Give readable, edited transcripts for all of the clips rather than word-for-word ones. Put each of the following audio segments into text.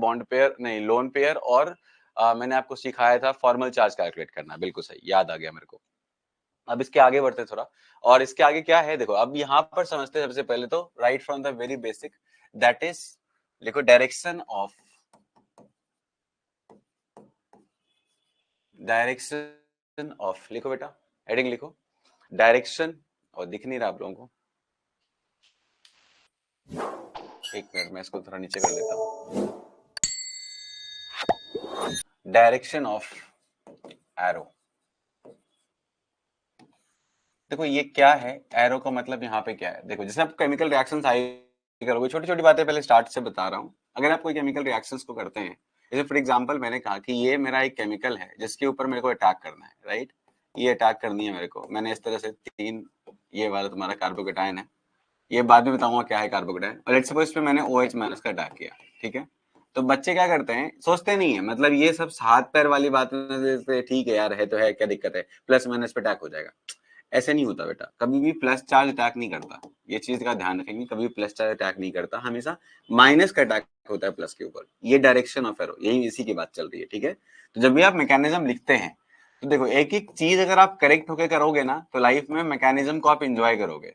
Bond pair नहीं, lone pair और मैंने आपको सिखाया था फॉर्मल चार्ज कैलकुलेट करना। बिल्कुल सही, याद आ गया मेरे को। अब इसके आगे बढ़ते थोड़ा, और इसके आगे क्या है देखो, अब यहाँ पर समझते हैं सबसे पहले तो right from the very basic, that is लिखो डायरेक्शन ऑफ, लिखो बेटा, हेडिंग लिखो डायरेक्शन, और दिख नहीं रहा आप लोगों को, एक मिनट मैं इसको थोड़ा नीचे कर लेता हूं। डायरेक्शन ऑफ एरो, देखो ये क्या है, एरो का मतलब यहाँ पे क्या है, देखो जैसे आप केमिकल रिएक्शंस आई करोगे, छोटी छोटी बातें पहले स्टार्ट से बता रहा हूँ। अगर आप कोई केमिकल रिएक्शंस को करते हैं, जैसे फॉर एग्जांपल मैंने कहा कि ये मेरा एक केमिकल है जिसके ऊपर मेरे को अटैक करना है, राइट, ये अटैक करनी है मेरे को, मैंने इस तरह से 3, ये वाला तुम्हारा कार्बोकेटायन है, ये बाद में बताऊंगा क्या है कार्बोकेटायन, और लेट्स सपोज पे मैंने OH माइनस का अटैक किया, ठीक है। तो बच्चे क्या करते हैं, सोचते नहीं है, मतलब ये सब हाथ पैर वाली बात में ठीक है यार, है तो है, क्या दिक्कत है, प्लस माइनस पे अटैक हो जाएगा। ऐसे नहीं होता बेटा, कभी भी प्लस चार्ज अटैक नहीं करता, ये चीज का ध्यान रखेंगे, कभी भी प्लस चार्ज अटैक नहीं करता, हमेशा माइनस का अटैक होता है प्लस के ऊपर, ये डायरेक्शन ऑफ एरो, यही इसी की बात चल रही है, ठीक है। तो जब भी आप मैकेनिज्म लिखते हैं, तो देखो एक एक चीज अगर आप करेक्ट होकर करोगे ना, तो लाइफ में मैकेनिज्म को आप इंजॉय करोगे,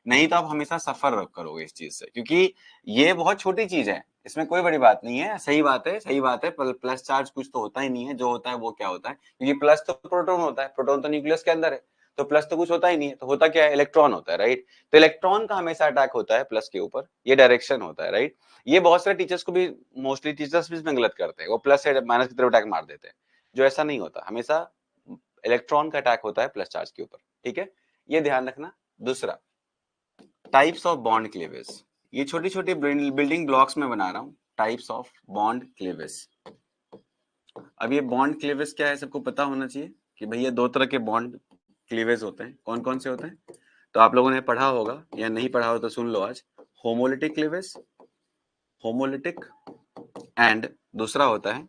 नहीं तो आप हमेशा सफर करोगे इस चीज से, क्योंकि ये बहुत छोटी चीज है, इसमें कोई बड़ी बात नहीं है, सही बात है, सही बात है, प्लस चार्ज कुछ तो होता ही नहीं है, जो होता है वो क्या होता है, क्योंकि प्लस तो प्रोटॉन होता है, प्रोटॉन तो न्यूक्लियस के अंदर है, तो प्लस तो कुछ होता ही नहीं है, तो होता क्या है, इलेक्ट्रॉन होता है, राइट। तो इलेक्ट्रॉन का हमेशा अटैक होता है प्लस के ऊपर, ये डायरेक्शन होता है, राइट। ये बहुत सारे टीचर्स को भी, मोस्टली टीचर्स भी इसमें गलत करते हैं, वो प्लस से माइनस की तरफ अटैक मार देते हैं, जो ऐसा नहीं होता, हमेशा इलेक्ट्रॉन का अटैक होता है प्लस चार्ज के ऊपर, ठीक है, ये ध्यान रखना। दूसरा, टाइप्स ऑफ बॉन्ड क्लीवेज, ये छोटी छोटी बिल्डिंग ब्लॉक्स में बना रहा हूं, टाइप्स ऑफ बॉन्ड क्लीवेज। अब ये बॉन्ड क्लीवेज क्या है, सबको पता होना चाहिए कि भैया 2 तरह के बॉन्ड क्लीवेज होते हैं, कौन कौन से होते हैं, तो आप लोगों ने पढ़ा होगा या नहीं पढ़ा हो तो सुन लो आज, होमोलिटिक क्लीवेज, होमोलिटिक, एंड दूसरा होता है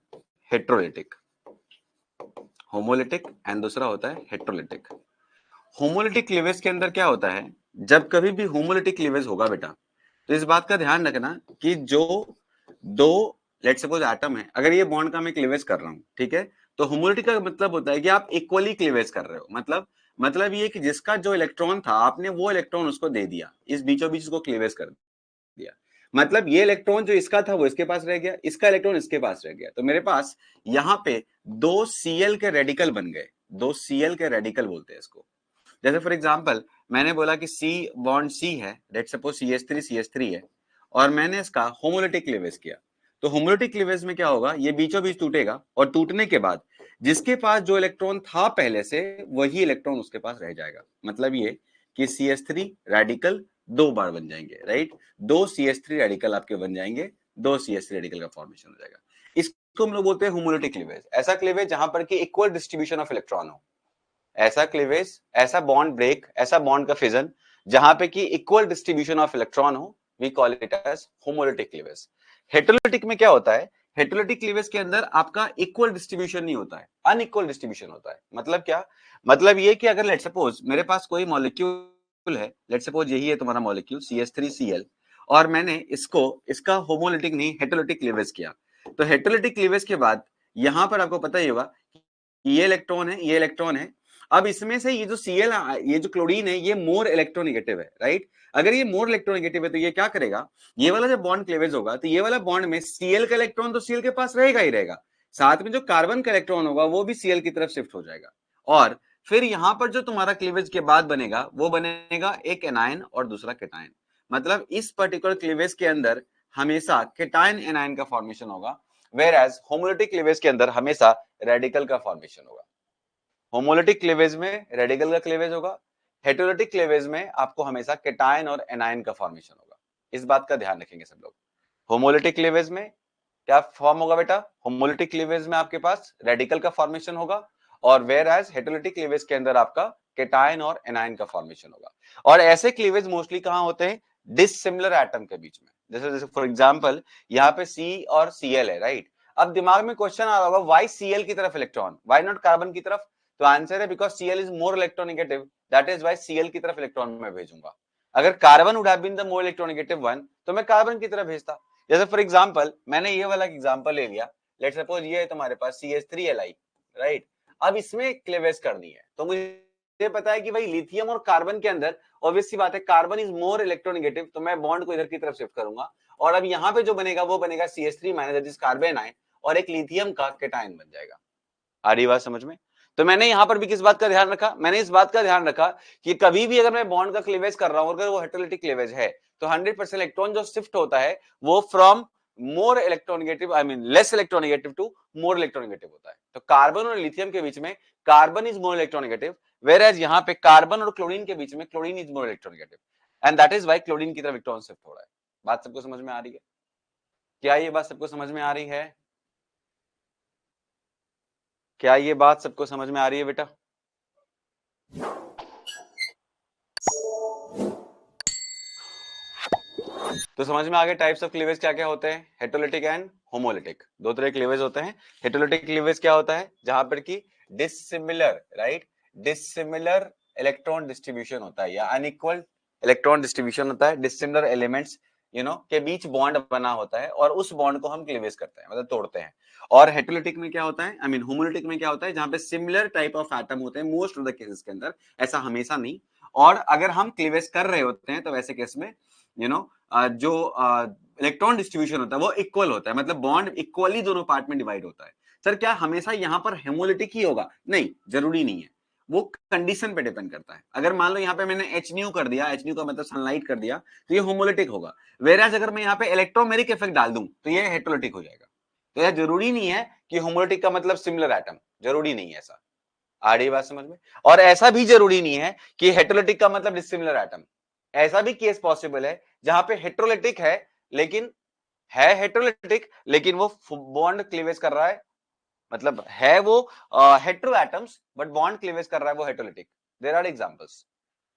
हेट्रोलिटिक, होमोलिटिक एंड दूसरा होता है हेट्रोलिटिक। होमोलिटिक क्लीवेज के अंदर क्या होता है, जब कभी भी होमोलिटिक क्लीवेज होगा बेटा, तो इस बात का ध्यान रखना कि जो दो लेट सपोज एटम है, अगर ये बॉन्ड का मैं क्लीवेज कर रहा हूं, ठीक है, तो होमोलिटिक का मतलब होता है कि आप इक्वली क्लीवेज कर रहे हो, मतलब ये कि जिसका जो इलेक्ट्रॉन था आपने वो इलेक्ट्रॉन उसको दे दिया, इस बीचों बीच उसको क्लीवेज कर दिया, मतलब ये इलेक्ट्रॉन जो इसका था वो इसके पास रह गया, इसका इलेक्ट्रॉन इसके पास रह गया, तो मेरे पास यहाँ पे 2 Cl के रेडिकल बन गए, 2 Cl के रेडिकल बोलते हैं इसको। जैसे फॉर एग्जांपल मैंने बोला कि C बॉन्ड C है, लेट सपोज CH3 है, और मैंने इसका होमोलिटिक क्लीवेज किया, तो होमोलिटिक क्लीवेज में क्या होगा, ये बीचों बीच टूटेगा, और टूटने के बाद जिसके पास जो इलेक्ट्रॉन था पहले से वही इलेक्ट्रॉन उसके पास रह जाएगा, मतलब ये कि CH3 रेडिकल 2 बार बन जाएंगे, राइट, 2 CH3 रेडिकल आपके बन जाएंगे, 2 CH3 रेडिकल का फॉर्मेशन हो जाएगा, इसको हम लोग बोलते हैं होमोलिटिक क्लीवेज। ऐसा क्लीवेज जहां पर कि इक्वल डिस्ट्रीब्यूशन ऑफ इलेक्ट्रॉन हो, ऐसा क्लीवेज, ऐसा बॉन्ड ब्रेक, ऐसा बॉन्ड का फिजन जहां पे कि इक्वल डिस्ट्रीब्यूशन ऑफ इलेक्ट्रॉन हो, we call it as homolytic cleavage. Heterolytic में क्या होता है, हेटेरोलिटिक क्लीवेज के अंदर आपका इक्वल डिस्ट्रीब्यूशन नहीं होता है, अनइक्वल डिस्ट्रीब्यूशन होता है, मतलब क्या, मतलब ये कि अगर लेट सपोज मेरे पास कोई मॉलिक्यूल है, लेट सपोज यही है तुम्हारा मॉलिक्यूल CH3Cl, और मैंने इसको इसका होमोलिटिक नहीं हेटेरोलिटिक क्लीवेज किया, तो हेटेरोलिटिक क्लीवेज के बाद यहां पर आपको पता ही होगा ये इलेक्ट्रॉन है, ये इलेक्ट्रॉन है, अब इसमें से ये जो Cl, ये जो क्लोरीन है, ये मोर इलेक्ट्रोनेगेटिव है, राइट। अगर ये मोर इलेक्ट्रोनेगेटिव है तो ये क्या करेगा, ये वाला जब बॉन्ड क्लीवेज होगा तो ये वाला बॉन्ड में Cl का इलेक्ट्रॉन तो Cl के पास रहेगा ही रहेगा, साथ में जो कार्बन का इलेक्ट्रॉन होगा वो भी Cl की तरफ शिफ्ट हो जाएगा, और फिर यहां पर जो तुम्हारा क्लीवेज के बाद बनेगा वो बनेगा एक एनायन और दूसरा केटायन, मतलब इस पर्टिकुलर क्लीवेज के अंदर हमेशा केटायन एनायन का फॉर्मेशन होगा, वेयर एज होमोलिटिक क्लीवेज के अंदर हमेशा रेडिकल का फॉर्मेशन होगा। होमोलिटिक क्लीवेज में रेडिकल का क्लीवेज होगा, हेटेरोलिटिक क्लीवेज में आपको हमेशा केटायन और एनायन का फॉर्मेशन होगा, इस बात का ध्यान रखेंगे सब लोग। होमोलिटिक क्लीवेज में क्या फॉर्म होगा बेटा, होमोलिटिक क्लीवेज में आपके पास रेडिकल का फॉर्मेशन होगा, और वेयर एज हेटेरोलिटिक क्लीवेज के अंदर आपका केटायन और एनायन का फॉर्मेशन होगा। और ऐसे क्लीवेज मोस्टली कहां होते हैं, डिसिमिलर एटम के बीच में, जैसे जैसे फॉर एग्जांपल यहाँ पे C और Cl है, राइट। अब दिमाग में क्वेश्चन आ रहा होगा व्हाई Cl की तरफ इलेक्ट्रॉन, व्हाई नॉट कार्बन की तरफ, तो आंसर है because Cl is more electronegative, that is why Cl की तरफ इलेक्ट्रॉन मैं भेजूंगा। अगर carbon would have been the more electronegative one तो मैं कार्बन की तरफ भेजता, जैसे फॉर एग्जांपल मैंने ये वाला एग्जांपल ले लिया, लेट्स सपोज ये है तुम्हारे पास CH3Li, राइट। अब इसमें क्लेवेज करनी है, तो मुझे पता है कि भाई लिथियम और कार्बन के अंदर ऑब्वियस सी बात है कार्बन इज मोर इलेक्ट्रोनेगेटिव, तो मैं बॉन्ड को इधर की तरफ शिफ्ट करूंगा, और अब यहाँ पे जो बनेगा वो बनेगा CH3- that is carbon ion, और एक लिथियम का केटायन बन जाएगा। आ रही बात समझ में? तो मैंने यहां पर भी किस बात का ध्यान रखा, मैंने इस बात का ध्यान रखा कि कभी भी अगर मैं बॉन्ड का क्लीवेज कर रहा हूं, अगर वो हेटेरोलिटिक क्लीवेज है, तो 100% इलेक्ट्रॉन जो शिफ्ट होता है वो from more electronegative, I mean less electronegative to more electronegative होता है। तो कार्बन और लिथियम के बीच में carbon is more electronegative, whereas यहाँ पे कार्बन और क्लोरीन के बीच में chlorine is more electronegative, and that is why chlorine की तरफ इलेक्ट्रॉन शिफ्ट हो रहा है। बात सबको समझ में आ रही है? क्या ये बात सबको समझ में आ रही है? क्या ये बात सबको समझ में आ रही है बेटा? तो समझ में आ गए टाइप्स ऑफ क्लीवेज क्या क्या होते हैं, हेटेरोलिटिक एंड होमोलिटिक। दो तरह के क्लीवेज होते हैं। हेटेरोलिटिक क्लीवेज क्या होता है, जहां पर की dissimilar, right, dissimilar electron distribution होता है या अनइक्वल इलेक्ट्रॉन डिस्ट्रीब्यूशन होता है, डिसिमिलर एलिमेंट्स के बीच बॉन्ड बना होता है और उस बॉन्ड को हम क्लीवेज करते हैं, मतलब तोड़ते हैं। और हेटेरोलिटिक में क्या होता है, आई मीन होमोलिटिक में क्या होता है, जहां पे सिमिलर टाइप ऑफ एटम होते हैं मोस्ट ऑफ द केसेस के अंदर, ऐसा हमेशा नहीं। और अगर हम क्लीवेज कर रहे होते हैं तो वैसे केस में जो इलेक्ट्रॉन डिस्ट्रीब्यूशन होता है वो इक्वल होता है, मतलब बॉन्ड इक्वली दोनों पार्ट में डिवाइड होता है। सर क्या हमेशा यहां पर हेमोलिटिक ही होगा? नहीं, जरूरी नहीं है, वो कंडीशन पे डिपेंड करता है। अगर मान लो यहाँ पे मैंने HNu कर दिया, HNu का मतलब सनलाइट कर दिया, तो ये होमोलिटिक होगा। वेराज अगर मैं यहाँ पे इलेक्ट्रोमेरिक इफेक्ट डाल दूं तो ये हेटेरोलिटिक हो जाएगा। तो यह जरूरी नहीं है कि होमोलिटिक का मतलब सिमिलर एटम, जरूरी नहीं है ऐसा। आ रही बात समझ में? और ऐसा भी जरूरी नहीं है कि हेटेरोलिटिक का मतलब डिसिमिलर एटम। ऐसा भी केस पॉसिबल है जहां पे हेटेरोलिटिक है, लेकिन है हेटेरोलिटिक लेकिन वो बॉन्ड क्लीवेज कर रहा है, मतलब है वो hetero atoms but bond cleavage कर रहा है वो हेटेरोलिटिक। देयर आर एग्जांपल्स,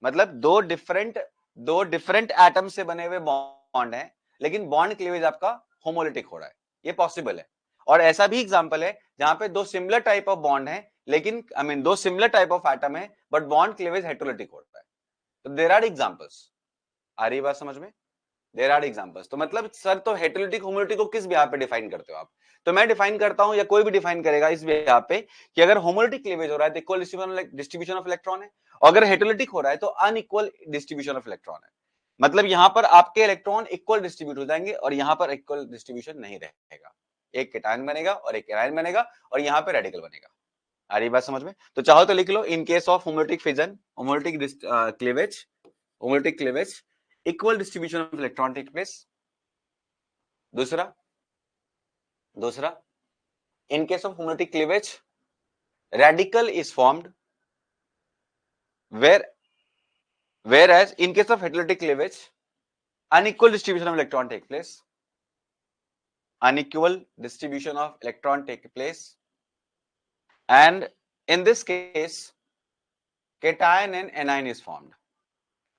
मतलब दो डिफरेंट एटम से बने हुए बॉन्ड है, लेकिन बॉन्ड क्लीवेज आपका होमोलिटिक हो रहा है, ये पॉसिबल है। और ऐसा भी एग्जांपल है जहां पे दो सिमिलर टाइप ऑफ बॉन्ड है, लेकिन आई मीन दो सिमिलर टाइप ऑफ एटम है बट बॉन्ड क्लीवेज हेटेरोलिटिक हो रहा है। तो देयर आर एग्जांपल्स। आ रही बात समझ में? There are examples. तो मतलब सर तो हेटेरोलिटिक होमोलिटिक को किस बिहाफ पे डिफाइन करते हो आप? तो मैं डिफाइन करता हूं या कोई भी डिफाइन करेगा इस बिहाफ पे कि अगर होमोलिटिक क्लीवेज हो रहा है तो इक्वल डिस्ट्रीब्यूशन ऑफ इलेक्ट्रॉन है, और अगर हेटेरोलिटिक हो रहा है तो अनइक्वल डिस्ट्रीब्यूशन ऑफ इलेक्ट्रॉन है। मतलब यहां पर आपके इलेक्ट्रॉन इक्वल डिस्ट्रीब्यूट हो जाएंगे और यहां पर इक्वल डिस्ट्रीब्यूशन नहीं रहेगा, एक केटायन बनेगा और एक एनायन बनेगा और यहां पे रेडिकल बनेगा। आ रही बात समझ में? तो चाहो तो लिख लो, in case of homolytic fission, homolytic cleavage, homolytic cleavage, equal distribution of electron take place. दूसरा दूसरा in case of homolytic cleavage, radical is formed, whereas in case of heterolytic cleavage, unequal distribution of electron take place, unequal distribution of electron take place, and in this case cation and anion is formed,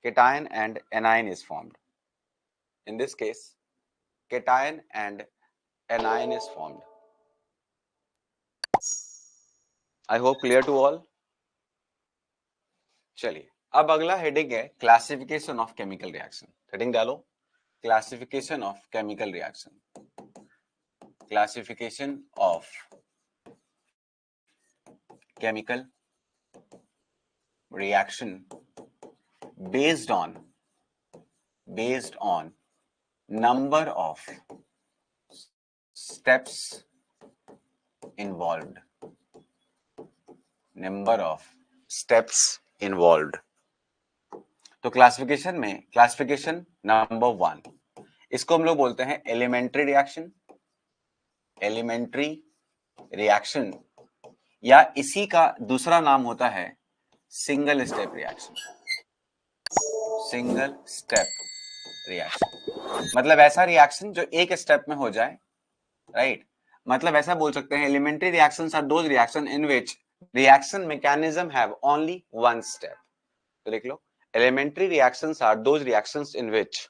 cation and anion is formed. In this case cation and anion is formed. I hope clear to all. चलिए अब अगला heading है classification of chemical reaction. Heading डालो, classification of chemical reaction, classification of chemical reaction based on number of steps involved, number of steps involved। तो classification में classification number 1, इसको हम लोग बोलते हैं एलिमेंट्री रिएक्शन, एलिमेंट्री रिएक्शन, या इसी का दूसरा नाम होता है single step reaction, single step reaction. मतलब ऐसा रिएक्शन जो एक स्टेप में हो जाए, राइट। मतलब ऐसा बोल सकते हैं elementary reactions are those reaction in which reaction mechanism have only one step. तो लिख लो, elementary reactions are those reactions in which,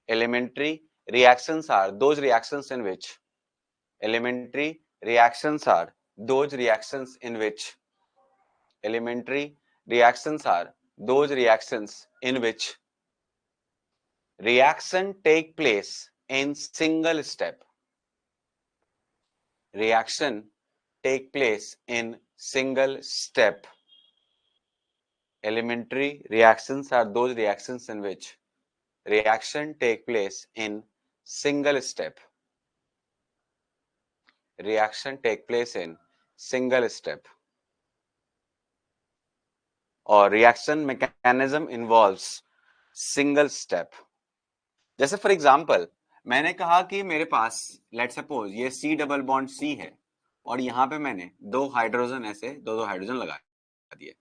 elementary reactions are those reactions in which, elementary reactions are those reactions in which, elementary reactions are those reactions in which reaction take place in single step. Reaction take place in single step. Elementary reactions are those reactions in which reaction take place in single step. Reaction take place in single step. और reaction mechanism involves single step. जैसे for example मैंने कहा कि मेरे पास let suppose ये C double bond C है और यहाँ पे मैंने दो हाइड्रोजन ऐसे दो हाइड्रोजन लगा दिए.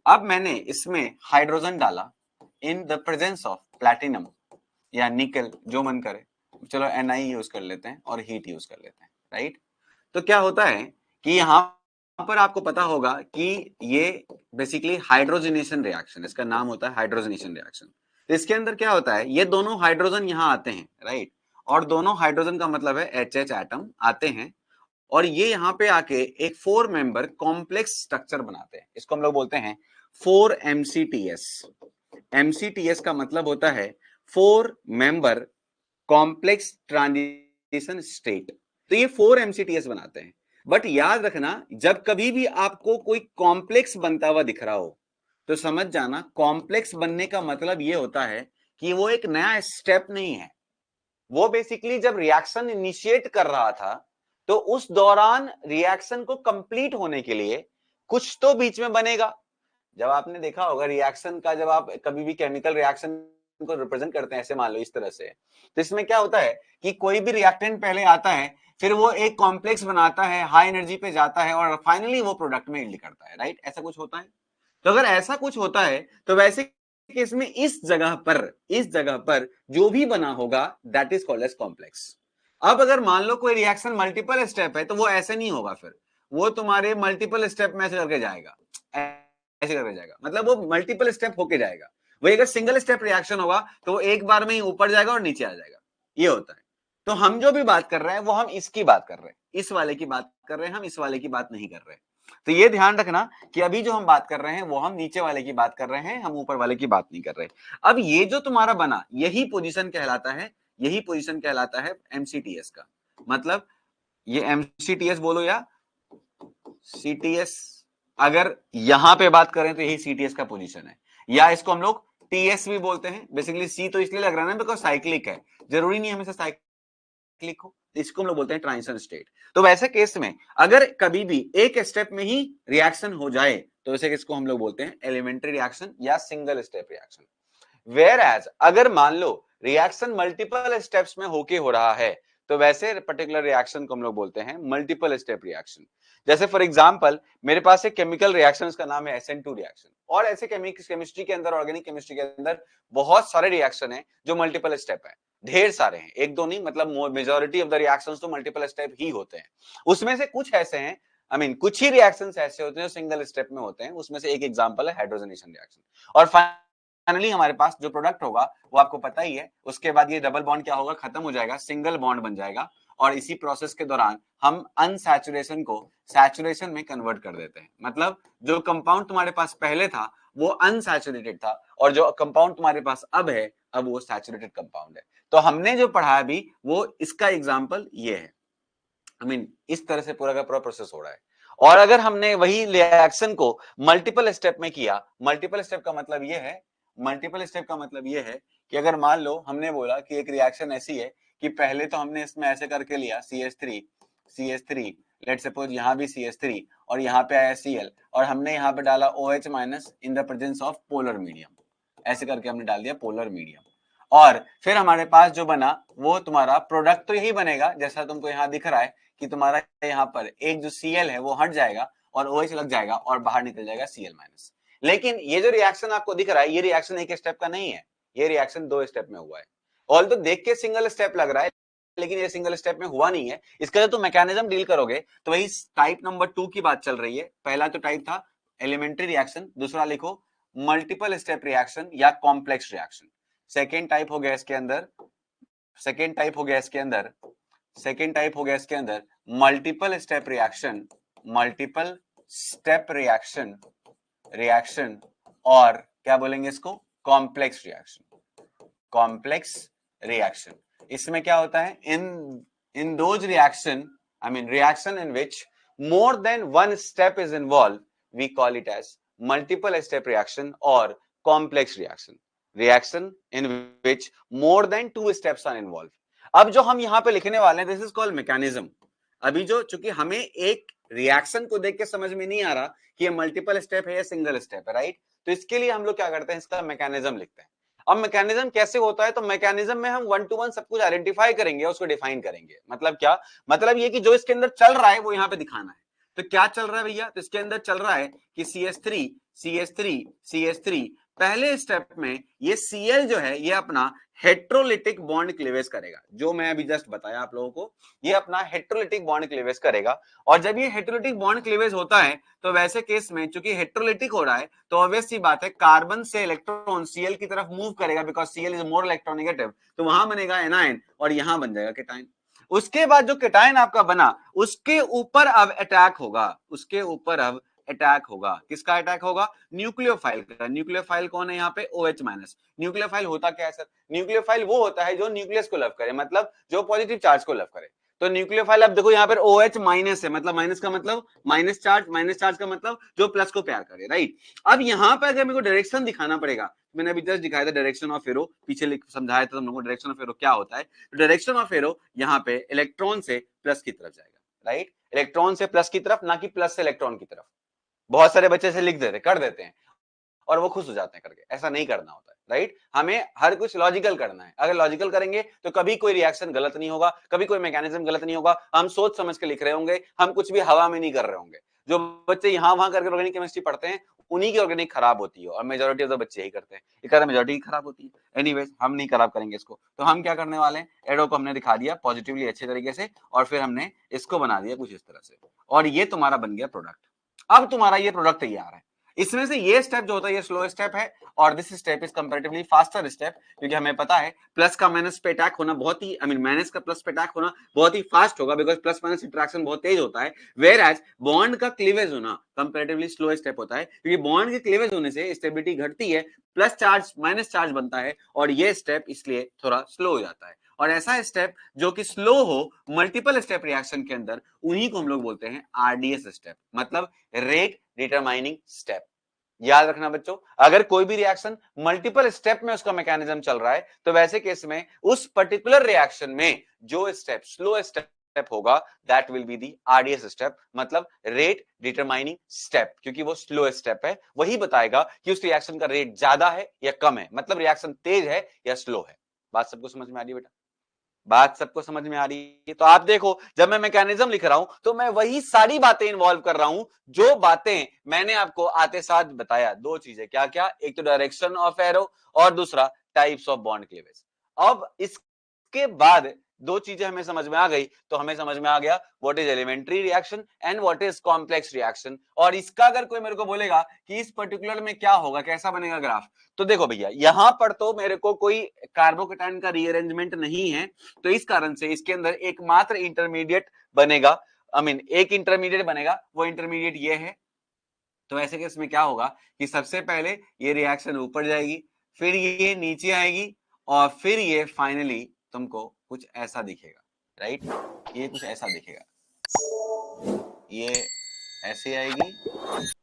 अब मैंने इसमें हाइड्रोजन डाला in the presence of platinum या निकल, जो मन करे, चलो Ni यूज कर लेते हैं और हीट यूज कर लेते हैं, राइट. तो क्या होता है कि यहाँ पर आपको पता होगा कि ये बेसिकली हाइड्रोजनेशन रिएक्शन, इसका नाम होता है हाइड्रोजनेशन रिएक्शन. तो इसके अंदर क्या होता है, ये दोनों हाइड्रोजन यहाँ आते हैं, राइट, और दोनों हाइड्रोजन का मतलब है HH एटम आते हैं और ये यहाँ पे आके एक 4 मेंबर कॉम्प्लेक्स स्ट्रक्चर बनाते हैं. इसको हम लोग बोलते हैं 4MCTS. MCTS का मतलब होता है 4 मेंबर कॉम्प्लेक्स ट्रांजिशन स्टेट. तो ये 4MCTS बनाते हैं. बट याद रखना, जब कभी भी आपको कोई कॉम्प्लेक्स बनता हुआ दिख रहा हो तो समझ जाना कॉम्प्लेक्स बनने का मतलब ये होता है कि वो एक नया स्टेप नहीं है. वो बेसिकली जब रिएक्शन इनिशिएट कर रहा था तो उस दौरान रिएक्शन को कंप्लीट होने के लिए कुछ तो बीच में बनेगा. जब आपने देखा होगा रिएक्शन का, जब आप कभी भी केमिकल रिएक्शन को रिप्रेजेंट करते हैं, ऐसे मान लो इस तरह से, तो इसमें क्या होता है कि कोई भी रिएक्टेंट पहले आता है, फिर वो एक कॉम्प्लेक्स बनाता है, हाई एनर्जी पे जाता है और फाइनली वो प्रोडक्ट में यील्ड करता है, राइट. ऐसा कुछ होता है. तो अगर ऐसा कुछ होता है तो वैसे केस में इस जगह पर जो भी बना होगा that is called as complex. अब अगर मान लो कोई रिएक्शन मल्टीपल स्टेप है तो वो ऐसे नहीं होगा, फिर वो तुम्हारे मल्टीपल स्टेप में ऐसे करके जाएगा, ऐसे करके जाएगा, मतलब वो मल्टीपल स्टेप होके जाएगा. वही अगर सिंगल स्टेप रिएक्शन होगा तो वो एक बार में ही ऊपर जाएगा और नीचे आ जाएगा. ये होता है. तो हम जो भी बात कर रहे हैं वो हम इसकी बात कर रहे हैं, इस वाले की बात कर रहे हैं, हम इस वाले की बात नहीं कर रहे. तो ये ध्यान रखना कि अभी जो हम बात कर रहे हैं वो हम नीचे वाले की बात कर रहे हैं, हम ऊपर वाले की बात नहीं कर रहे. अब ये जो तुम्हारा बना यही पोजीशन कहलाता है, यही पोजीशन कहलाता है MCTS का. मतलब ये MCTS बोलो या CTS, अगर यहां पे बात करें तो यही CTS का पोजीशन है, या इसको हम लोग TS भी बोलते हैं. बेसिकली C तो इसलिए लग रहा है ना बिकॉज साइक्लिक है, जरूरी नहीं हमेशा साइक्लिक हो. इसको हम लोग बोलते हैं ट्रांजिशन स्टेट. तो वैसे केस में अगर कभी भी एक स्टेप में ही रिएक्शन हो जाए तो वैसे इसको हम लोग बोलते हैं एलिमेंट्री रिएक्शन या single step reaction. Whereas अगर मान लो रिएक्शन मल्टीपल स्टेप्स में होके हो रहा है तो वैसे पर्टिकुलर रिएक्शन को हम लोग बोलते हैं मल्टीपल स्टेप रिएक्शन. जैसे फॉर एग्जांपल मेरे पास एक केमिकल रिएक्शन, इसका नाम है SN2 रिएक्शन. और ऐसे केमिस्ट्री के अंदर, ऑर्गेनिक केमिस्ट्री के अंदर बहुत सारे रिएक्शन हैं जो मल्टीपल स्टेप है, ढेर सारे हैं, एक दो नहीं, मतलब मेजॉरिटी ऑफ द रिएक्शंस तो मल्टीपल स्टेप ही होते हैं. उसमें से कुछ ऐसे हैं, आई मीन कुछ ही रिएक्शंस ऐसे होते हैं जो सिंगल स्टेप में होते हैं. उसमें से एक एग्जांपल है हाइड्रोजनेशन रिएक्शन. और फाइनली हमारे पास जो प्रोडक्ट होगा वो आपको पता ही है, उसके बाद ये डबल बॉन्ड क्या होगा, खत्म हो जाएगा, सिंगल बॉन्ड बन जाएगा. और इसी प्रोसेस के दौरान हम अनसैचुरेशन को सैचुरेशन में कन्वर्ट कर देते हैं. मतलब जो कंपाउंड तुम्हारे पास पहले था वो अनसैचुरेटेड था और जो कंपाउंड तुम्हारे पास अब है, अब वो सैचुरेटेड कंपाउंड है. तो हमने जो पढ़ा अभी वो इसका एग्जांपल ये है. आई मीन इस तरह से पूरा का पूरा प्रोसेस हो रहा है. और अगर हमने वही रिएक्शन को मल्टीपल स्टेप में किया, मल्टीपल स्टेप का मतलब ये है, मल्टीपल स्टेप का मतलब ये है कि अगर मान लो हमने बोला कि एक रिएक्शन ऐसी है कि पहले तो हमने इसमें ऐसे करके लिया CH3 लेट सपोज यहाँ भी CH3 और यहाँ पे आया Cl और हमने यहाँ पे डाला OH minus in the presence of polar medium, ऐसे करके हमने डाल दिया पोलर मीडियम. और फिर हमारे पास जो बना वो तुम्हारा प्रोडक्ट तो यही बनेगा जैसा तुमको यहाँ दिख रहा है कि तुम्हारा यहाँ पर एक जो Cl है वो हट जाएगा और OH लग जाएगा और बाहर निकल जाएगा Cl माइनस. लेकिन ये जो रिएक्शन आपको दिख रहा है ये रिएक्शन एक स्टेप का नहीं है, ये रिएक्शन 2 स्टेप में हुआ है. ऑल तो देख के सिंगल स्टेप लग रहा है लेकिन ये सिंगल स्टेप में हुआ नहीं है. इसका जो तुम मैकेनिज्म डील करोगे तो वही टाइप नंबर 2 की बात चल रही है. पहला तो टाइप था एलिमेंट्री रिएक्शन, दूसरा लिखो मल्टीपल स्टेप रिएक्शन या कॉम्प्लेक्स रिएक्शन. सेकेंड टाइप हो गया इसके अंदर, सेकेंड टाइप हो गया इसके अंदर, सेकेंड टाइप हो गया इसके अंदर multiple step reaction, multiple step reaction, reaction और क्या बोलेंगे इसको, कॉम्प्लेक्स रिएक्शन, कॉम्प्लेक्स रिएक्शन. इसमें क्या होता है, in those reaction, I mean reaction in which more than one step is involved, we call it as multiple step reaction or complex reaction. Reaction in which more than two steps are involved. अब जो हम यहाँ पे लिखने वाले हैं, this is called mechanism. अभी जो, चूंकि हमें एक रिएक्शन को देख के समझ में नहीं आ रहा कि ये मल्टीपल स्टेप है या सिंगल स्टेप है, राइट? तो इसके लिए हम लोग क्या करते हैं, इसका मैकेनिज्म लिखते हैं। अब मैकेनिज्म कैसे होता है, तो मैकेनिज्म में हम 1 to 1 सब कुछ आइडेंटिफाई करेंगे, उसको डिफाइन करेंगे। मतलब क्या, मतलब ये कि जो इसके अंदर चल रहा है वो यहाँ पे दिखाना है। तो क्या चल रहा है भैया, तो इसके अंदर चल रहा है कि CH3 CH3 CH3, पहले स्टेप में ये Cl जो है ये अपना हेट्रोलिटिक बॉन्ड क्लीवेज करेगा, जो मैं अभी जस्ट बताया आप लोगों को, ये अपना हेट्रोलिटिक बॉन्ड क्लीवेज करेगा। और जब ये हेट्रोलिटिक बॉन्ड क्लीवेज होता है तो वैसे केस में चूंकि हेट्रोलिटिक हो रहा है तो ऑब्वियस सी बात है कार्बन से इलेक्ट्रॉन Cl की तरफ मूव करेगा, because Cl is more electronegative, तो वहां बनेगा एनायन और यहां बन जाएगा केटायन। उसके बाद जो केटायन आपका बना उसके ऊपर अब अटैक होगा, उसके ऊपर अब अटैक होगा, किसका अटैक होगा, न्यूक्लियोफाइल का। न्यूक्लियोफाइल कौन है यहाँ पे, OH माइनस। न्यूक्लियोफाइल होता क्या है सर, न्यूक्लियोफाइल वो होता है जो न्यूक्लियस को लव करे, मतलब जो पॉजिटिव चार्ज को लव करे। तो न्यूक्लियोफाइल, अब देखो यहाँ पर OH माइनस है, मतलब माइनस का मतलब माइनस चार्ज का मतलब जो प्लस को प्यार करे, राइट? अब यहाँ पे अगर मेरे को डायरेक्शन दिखाना पड़ेगा, मैंने अभी जस्ट दिखाया था डायरेक्शन ऑफ एरो, पीछे समझाया था तुम लोगों को डायरेक्शन ऑफ एरो क्या होता है। डायरेक्शन ऑफ एरो यहाँ पे इलेक्ट्रॉन से प्लस की तरफ जाएगा, राइट? इलेक्ट्रॉन से प्लस की तरफ, ना कि प्लस से इलेक्ट्रॉन की तरफ। बहुत सारे बच्चे से लिख देते, कर देते हैं और वो खुश हो जाते हैं करके, ऐसा नहीं करना होता है, राइट? हमें हर कुछ लॉजिकल करना है। अगर लॉजिकल करेंगे तो कभी कोई रिएक्शन गलत नहीं होगा, कभी कोई मैकेनिज्म गलत नहीं होगा, हम सोच समझ के लिख रहे होंगे, हम कुछ भी हवा में नहीं कर रहे होंगे। जो बच्चे यहाँ वहां करके ऑर्गेनिक केमिस्ट्री पढ़ते हैं उन्हीं की ऑर्गेनिक खराब होती है, और मेजोरिटी ऑफ द बच्चे यही करते हैं, एक मेजोरिटी की खराब होती है। एनीवेज, हम नहीं खराब करेंगे इसको, तो हम क्या करने वाले हैं, एरो को हमने दिखा दिया पॉजिटिवली अच्छे तरीके से, और फिर हमने इसको बना दिया कुछ इस तरह से, और ये तुम्हारा बन गया प्रोडक्ट। अब तुम्हारा ये प्रोडक्ट तैयार है। इसमें से ये स्टेप जो होता है ये स्लो स्टेप है, और this step is comparatively faster step, क्योंकि हमें पता है प्लस का माइनस पे अटैक होना बहुत ही, आई मीन माइनस का प्लस पे अटैक होना बहुत ही फास्ट होगा, बिकॉज प्लस माइनस इंटरेक्शन बहुत तेज होता है। वेयर एज बॉन्ड का क्लीवेज होना कंपैरेटिवली स्लो स्टेप होता है, क्योंकि बॉन्ड के क्लीवेज होने से स्टेबिलिटी घटती है, प्लस चार्ज माइनस चार्ज बनता है, और ये स्टेप इसलिए थोड़ा स्लो हो जाता है। और ऐसा स्टेप जो कि स्लो हो मल्टीपल स्टेप रिएक्शन के अंदर, उन्हीं को हम लोग बोलते हैं RDS स्टेप, मतलब रेट डिटरमाइनिंग स्टेप। याद रखना बच्चों, अगर कोई भी रिएक्शन मल्टीपल स्टेप में उसका मैकेनिज्म चल रहा है तो वैसे केस में उस पर्टिकुलर रिएक्शन में जो स्टेप स्लो स्टेप होगा that will be the RDS step, मतलब रेट डिटरमाइनिंग स्टेप, क्योंकि वो स्लो स्टेप है, वही बताएगा कि उस रिएक्शन का रेट ज्यादा है या कम है, मतलब रिएक्शन तेज है या स्लो है। बात सबको समझ में आ रही है बेटा? बात सबको समझ में आ रही है? तो आप देखो, जब मैं मैकेनिज्म लिख रहा हूं तो मैं वही सारी बातें इन्वॉल्व कर रहा हूं जो बातें मैंने आपको आते साथ बताया। दो चीजें क्या क्या, एक तो डायरेक्शन ऑफ एरो और दूसरा टाइप्स ऑफ बॉन्ड क्लीवेज। अब इसके बाद दो चीजें हमें समझ में आ गई, तो हमें समझ में आ गया what is elementary reaction and what is complex reaction. और इसका अगर कोई मेरे को बोलेगा कि इस पर्टिकुलर में क्या होगा, कैसा बनेगा ग्राफ, तो देखो भैया यहां पर तो मेरे को कोई कार्बोकेटाइन का रीअरेंजमेंट नहीं है, तो इस कारण से इसके अंदर एकमात्र इंटरमीडिएट बनेगा, आई मीन एक इंटरमीडिएट बनेगा, वो इंटरमीडिएट ये है। तो ऐसे केस में क्या होगा कि सबसे पहले ये रिएक्शन ऊपर जाएगी, फिर ये नीचे आएगी, और फिर ये फाइनली तुमको कुछ ऐसा दिखेगा, राइट? ये कुछ ऐसा दिखेगा, ये ऐसे आएगी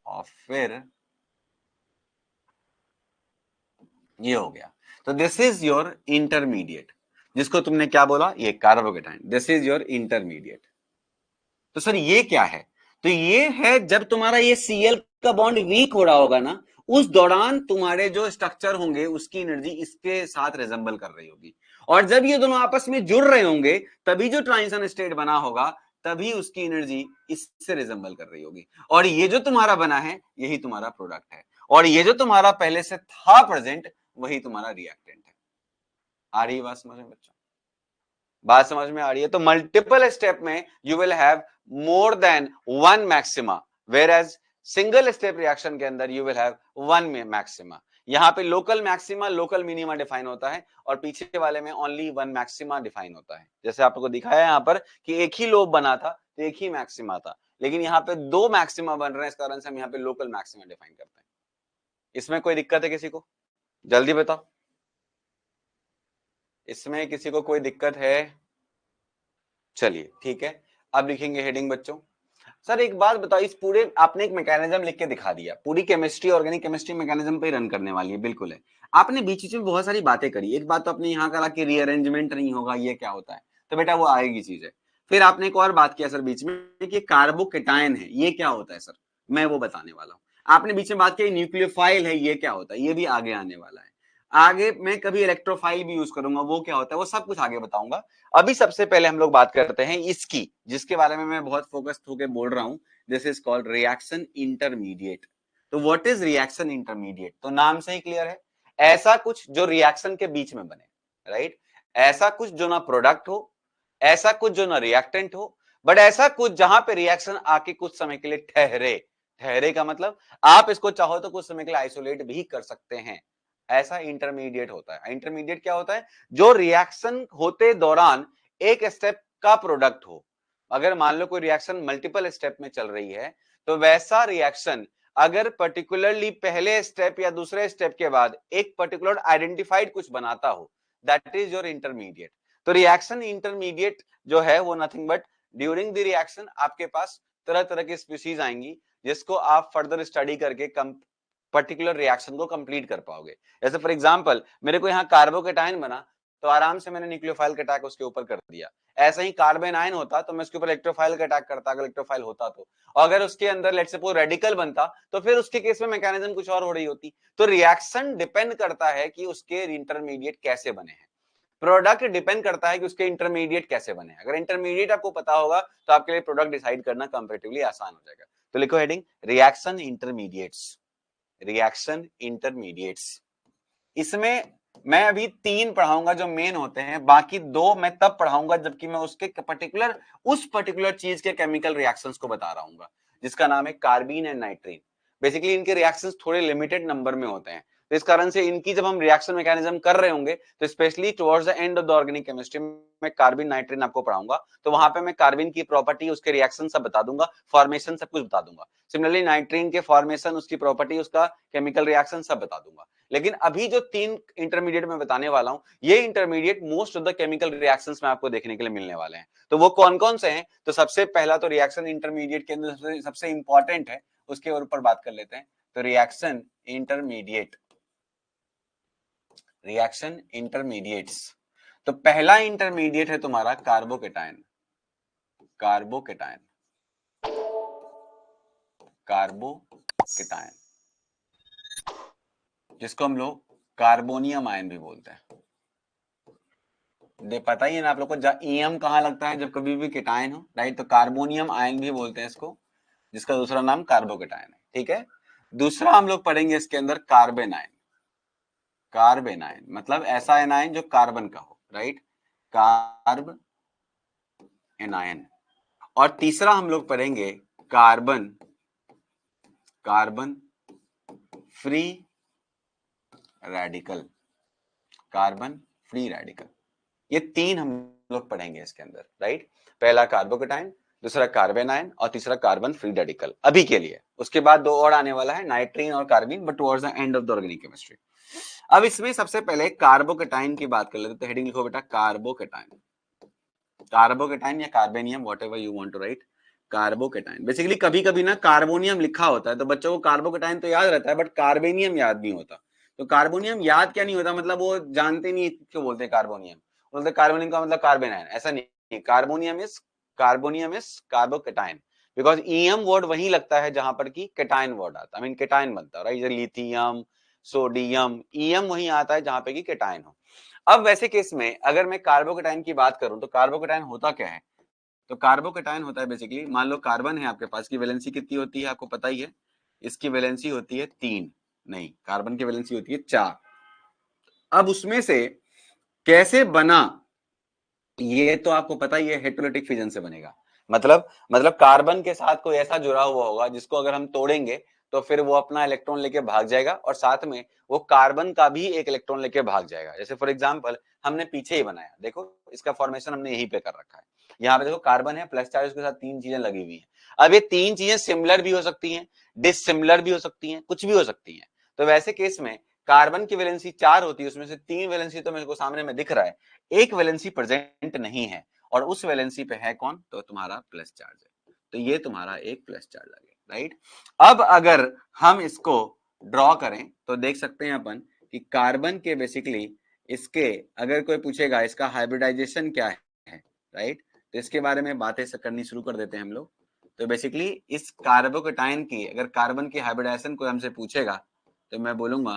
और फिर ये हो गया। तो दिस इज योर इंटरमीडिएट, जिसको तुमने क्या बोला, ये carbocation, this is your intermediate. तो सर ये क्या है, तो ये है जब तुम्हारा ये Cl का बॉन्ड वीक हो रहा होगा ना, उस दौरान तुम्हारे जो स्ट्रक्चर होंगे उसकी एनर्जी इसके साथ रिजेंबल कर रही होगी, और जब ये दोनों आपस में जुड़ रहे होंगे तभी जो ट्रांजिशन स्टेट बना होगा, तभी उसकी एनर्जी इससे रिजेंबल कर रही होगी, और ये जो तुम्हारा बना है यही तुम्हारा प्रोडक्ट है, और ये जो तुम्हारा पहले से था प्रेजेंट वही तुम्हारा रिएक्टेंट है। आ रही बात समझ में बच्चों? बात समझ में आ रही है? तो मल्टीपल स्टेप में you will have more than one maxima, whereas single step reaction के अंदर you will have one maxima. यहाँ पे local maxima local minima define होता है, और पीछे वाले में ओनली वन मैक्सिमा डिफाइन होता है। जैसे आपको दिखाया यहाँ पर कि एक ही लोब बना था तो एक ही मैक्सिमा था, लेकिन यहाँ पे दो मैक्सिमा बन रहे हैं, इस कारण से हम यहाँ पे लोकल मैक्सिमा डिफाइन करते हैं। इसमें कोई दिक्कत है किसी को? जल्दी बताओ। इसमें किसी को कोई दिक्कत है? चलिए ठीक है, अब लिखेंगे हेडिंग बच्चों। सर एक बात बताओ, इस पूरे आपने एक मैकेनिज्म लिख के दिखा दिया, पूरी केमिस्ट्री ऑर्गेनिक केमिस्ट्री मैकेनिज्म पे रन करने वाली है, बिल्कुल है। आपने बीच बीच में बहुत सारी बातें करी, एक बात तो आपने यहाँ करा कि रीअरेंजमेंट नहीं होगा, ये क्या होता है, तो बेटा वो आएगी चीज है। फिर आपने एक और बात किया सर बीच में कि कार्बोकेटायन है, ये क्या होता है सर, मैं वो बताने वाला हूँ। आपने बीच में बात की न्यूक्लियोफाइल है, ये क्या होता है, ये भी आगे आने वाला है। आगे मैं कभी इलेक्ट्रोफाइल भी यूज करूंगा, वो क्या होता है, वो सब कुछ आगे बताऊंगा। अभी सबसे पहले हम लोग बात करते हैं इसकी, जिसके बारे में मैं बहुत फोकस होकर बोल रहा हूं। This is called reaction intermediate. तो व्हाट इज रिएक्शन इंटरमीडिएट? तो नाम से ही क्लियर है, ऐसा कुछ जो रिएक्शन के बीच में बने, राइट? ऐसा कुछ जो ना प्रोडक्ट हो, ऐसा कुछ जो ना रिएक्टेंट हो, बट ऐसा कुछ जहां पे रिएक्शन आके कुछ समय के लिए ठहरे। ठहरे का मतलब आप इसको चाहो तो कुछ समय के लिए आइसोलेट भी कर सकते हैं, ऐसा इंटरमीडिएट होता है। इंटरमीडिएट क्या होता है? जो रिएक्शन होते दौरान एक स्टेप का प्रोडक्ट हो। अगर मान लो कोई रिएक्शन मल्टीपल स्टेप में चल रही है, तो वैसा रिएक्शन अगर पर्टिकुलरली पहले स्टेप या दूसरे स्टेप के बाद एक पर्टिकुलर आइडेंटिफाइड कुछ बनाता हो, दैट इज योर इंटरमीडिएट। तो रिएक्शन इंटरमीडिएट जो है वो nothing but during the reaction आपके पास तरह तरह की स्पीशीज आएंगी, जिसको आप फर्दर स्टडी करके पर्टिकुलर रिएक्शन को कंप्लीट कर पाओगे। जैसे फॉर एग्जांपल मेरे को यहाँ कार्बोकेटाइन बना, तो आराम से मैंने न्यूक्लियोफाइल का अटैक उसके ऊपर कर दिया। ऐसा ही कार्बन आयन होता तो मैं उसके ऊपर इलेक्ट्रोफाइल का अटैक करता, अगर इलेक्ट्रोफाइल होता तो। और अगर उसके अंदर लेट्स सपोज रेडिकल बनता, तो फिर उसके केस में मैकेनिज्म कुछ और हो रही होती। तो रिएक्शन डिपेंड करता है कि उसके इंटरमीडिएट कैसे बने हैं, प्रोडक्ट डिपेंड करता है कि उसके इंटरमीडिएट कैसे बने। अगर इंटरमीडिएट आपको पता होगा तो आपके लिए प्रोडक्ट डिसाइड करना कंपैरेटिवली आसान हो जाएगा। तो लिखो heading reaction intermediates. Reaction intermediates, इसमें मैं अभी 3 पढ़ाऊंगा जो मेन होते हैं, बाकी 2 मैं तब पढ़ाऊंगा जबकि मैं उसके उस पर्टिकुलर चीज के केमिकल रिएक्शंस को बता रहा हूँ, जिसका नाम है कार्बीन एंड नाइट्रीन। बेसिकली इनके रिएक्शंस थोड़े लिमिटेड नंबर में होते हैं, तो इस कारण से इनकी जब हम रिएक्शन मैकेनिज्म कर रहे होंगे तो specially towards the end of the organic chemistry में कार्बन नाइट्रीन आपको पढ़ाऊंगा, तो वहां पे मैं कार्बन की प्रॉपर्टी, उसके रिएक्शन सब बता दूंगा, फॉर्मेशन सब कुछ बता दूंगा। सिमिलरली नाइट्रीन के फॉर्मेशन, उसकी प्रॉपर्टी, उसका केमिकल रिएक्शन सब बता दूंगा। लेकिन अभी जो 3 इंटरमीडिएट में बताने वाला हूं, ये intermediate most of the chemical reactions में आपको देखने के लिए मिलने वाले हैं। तो वो कौन कौन से हैं? तो सबसे पहला तो रिएक्शन इंटरमीडिएट के अंदर सबसे इंपॉर्टेंट है, उसके ऊपर बात कर लेते हैं। तो रिएक्शन इंटरमीडिएट, रिएक्शन इंटरमीडिएट्स। तो पहला इंटरमीडिएट है तुम्हारा कार्बोकेटायन। कार्बोकेटायन, कार्बोकेटायन, जिसको हम लोग कार्बोनियम आयन भी बोलते हैं। पता ही है ना आप लोग को ईएम कहां लगता है जब कभी भी केटायन हो, राइट? तो कार्बोनियम आयन भी बोलते हैं इसको, जिसका दूसरा नाम कार्बोकेटायन है, ठीक है। दूसरा हम लोग पढ़ेंगे इसके अंदर कार्बन आयन। कार्बन आयन मतलब ऐसा एनायन जो कार्बन का हो, राइट? Carb anion. और तीसरा हम लोग पढ़ेंगे carbon, carbon free radical, carbon free radical. ये 3 हम लोग पढ़ेंगे इसके अंदर, राइट? पहला कार्बोकेटायन, दूसरा कार्बन आयन और तीसरा कार्बन फ्री रेडिकल, अभी के लिए। उसके बाद 2 और आने वाला है, नाइट्रीन और carbon, but towards the end of the organic chemistry. अब इसमें सबसे पहले कार्बोकेटायन की बात कर लेते हैं। तो हेडिंग लिखो बेटा कार्बोकेटायन। कार्बोकेटायन या carbenium, whatever you want to write, carbocation. Basically कभी कभी ना कार्बोनियम लिखा होता है तो बच्चों को कार्बोकेटायन तो याद रहता है, बट कार्बेनियम याद नहीं होता। तो कार्बोनियम याद क्या नहीं होता, मतलब वो जानते नहीं क्यों बोलते हैं कार्बोनियम, बोलते कार्बोनियम का मतलब कार्बन आयन, ऐसा नहीं। Carbonium is carbocation, because EM word वही लगता है जहां पर की केटायन वर्ड आता है, आई मीन केटायन बनता है, राइट? लिथियम, सोडियम, ईएम वही आता है जहां पे की केटायन हो। अब वैसे केस में अगर मैं कार्बोकेटायन की बात करूं तो कार्बोकेटायन होता क्या है? तो कार्बोकेटायन होता है बेसिकली, मान लो कार्बन है आपके पास, की वैलेंसी कितनी होती है आपको पता ही है, इसकी वैलेंसी होती है 3, नहीं कार्बन की वैलेंसी होती है 4। अब उसमें से कैसे बना ये तो आपको पता ही है, हेटेरोलिटिक फिजन से बनेगा। मतलब कार्बन के साथ कोई ऐसा जुड़ा हुआ होगा जिसको अगर हम तोड़ेंगे तो फिर वो अपना इलेक्ट्रॉन लेके भाग जाएगा और साथ में वो कार्बन का भी एक इलेक्ट्रॉन लेके भाग जाएगा। जैसे फॉर एग्जांपल हमने पीछे ही बनाया, देखो इसका फॉर्मेशन हमने यहीं पे कर रखा है। यहाँ पे देखो कार्बन है प्लस चार्ज, उसके साथ 3 चीजें लगी हुई हैं। अब ये 3 चीजें सिमिलर भी हो सकती हैं, डिसिमिलर भी हो सकती हैं, कुछ भी हो सकती हैं। तो वैसे केस में कार्बन की वैलेंसी 4 होती है, उसमें से 3 वैलेंसी तो मेरे को सामने में दिख रहा है, एक वैलेंसी प्रेजेंट नहीं है, और उस वैलेंसी पे है कौन, तो तुम्हारा प्लस चार्ज है, तो ये तुम्हारा एक प्लस चार्ज आ गया, राइट। अब अगर हम इसको ड्रॉ करें तो देख सकते हैं अपन कि कार्बन के बेसिकली इसके अगर कोई पूछेगा इसका हाइब्रिडाइजेशन क्या है, राइट, तो इसके बारे में बातें करनी शुरू कर देते हैं हम लोग। तो बेसिकली इस कार्बोकेटाइन की अगर कार्बन की हाइब्रिडाइजेशन कोई हमसे पूछेगा तो मैं बोलूंगा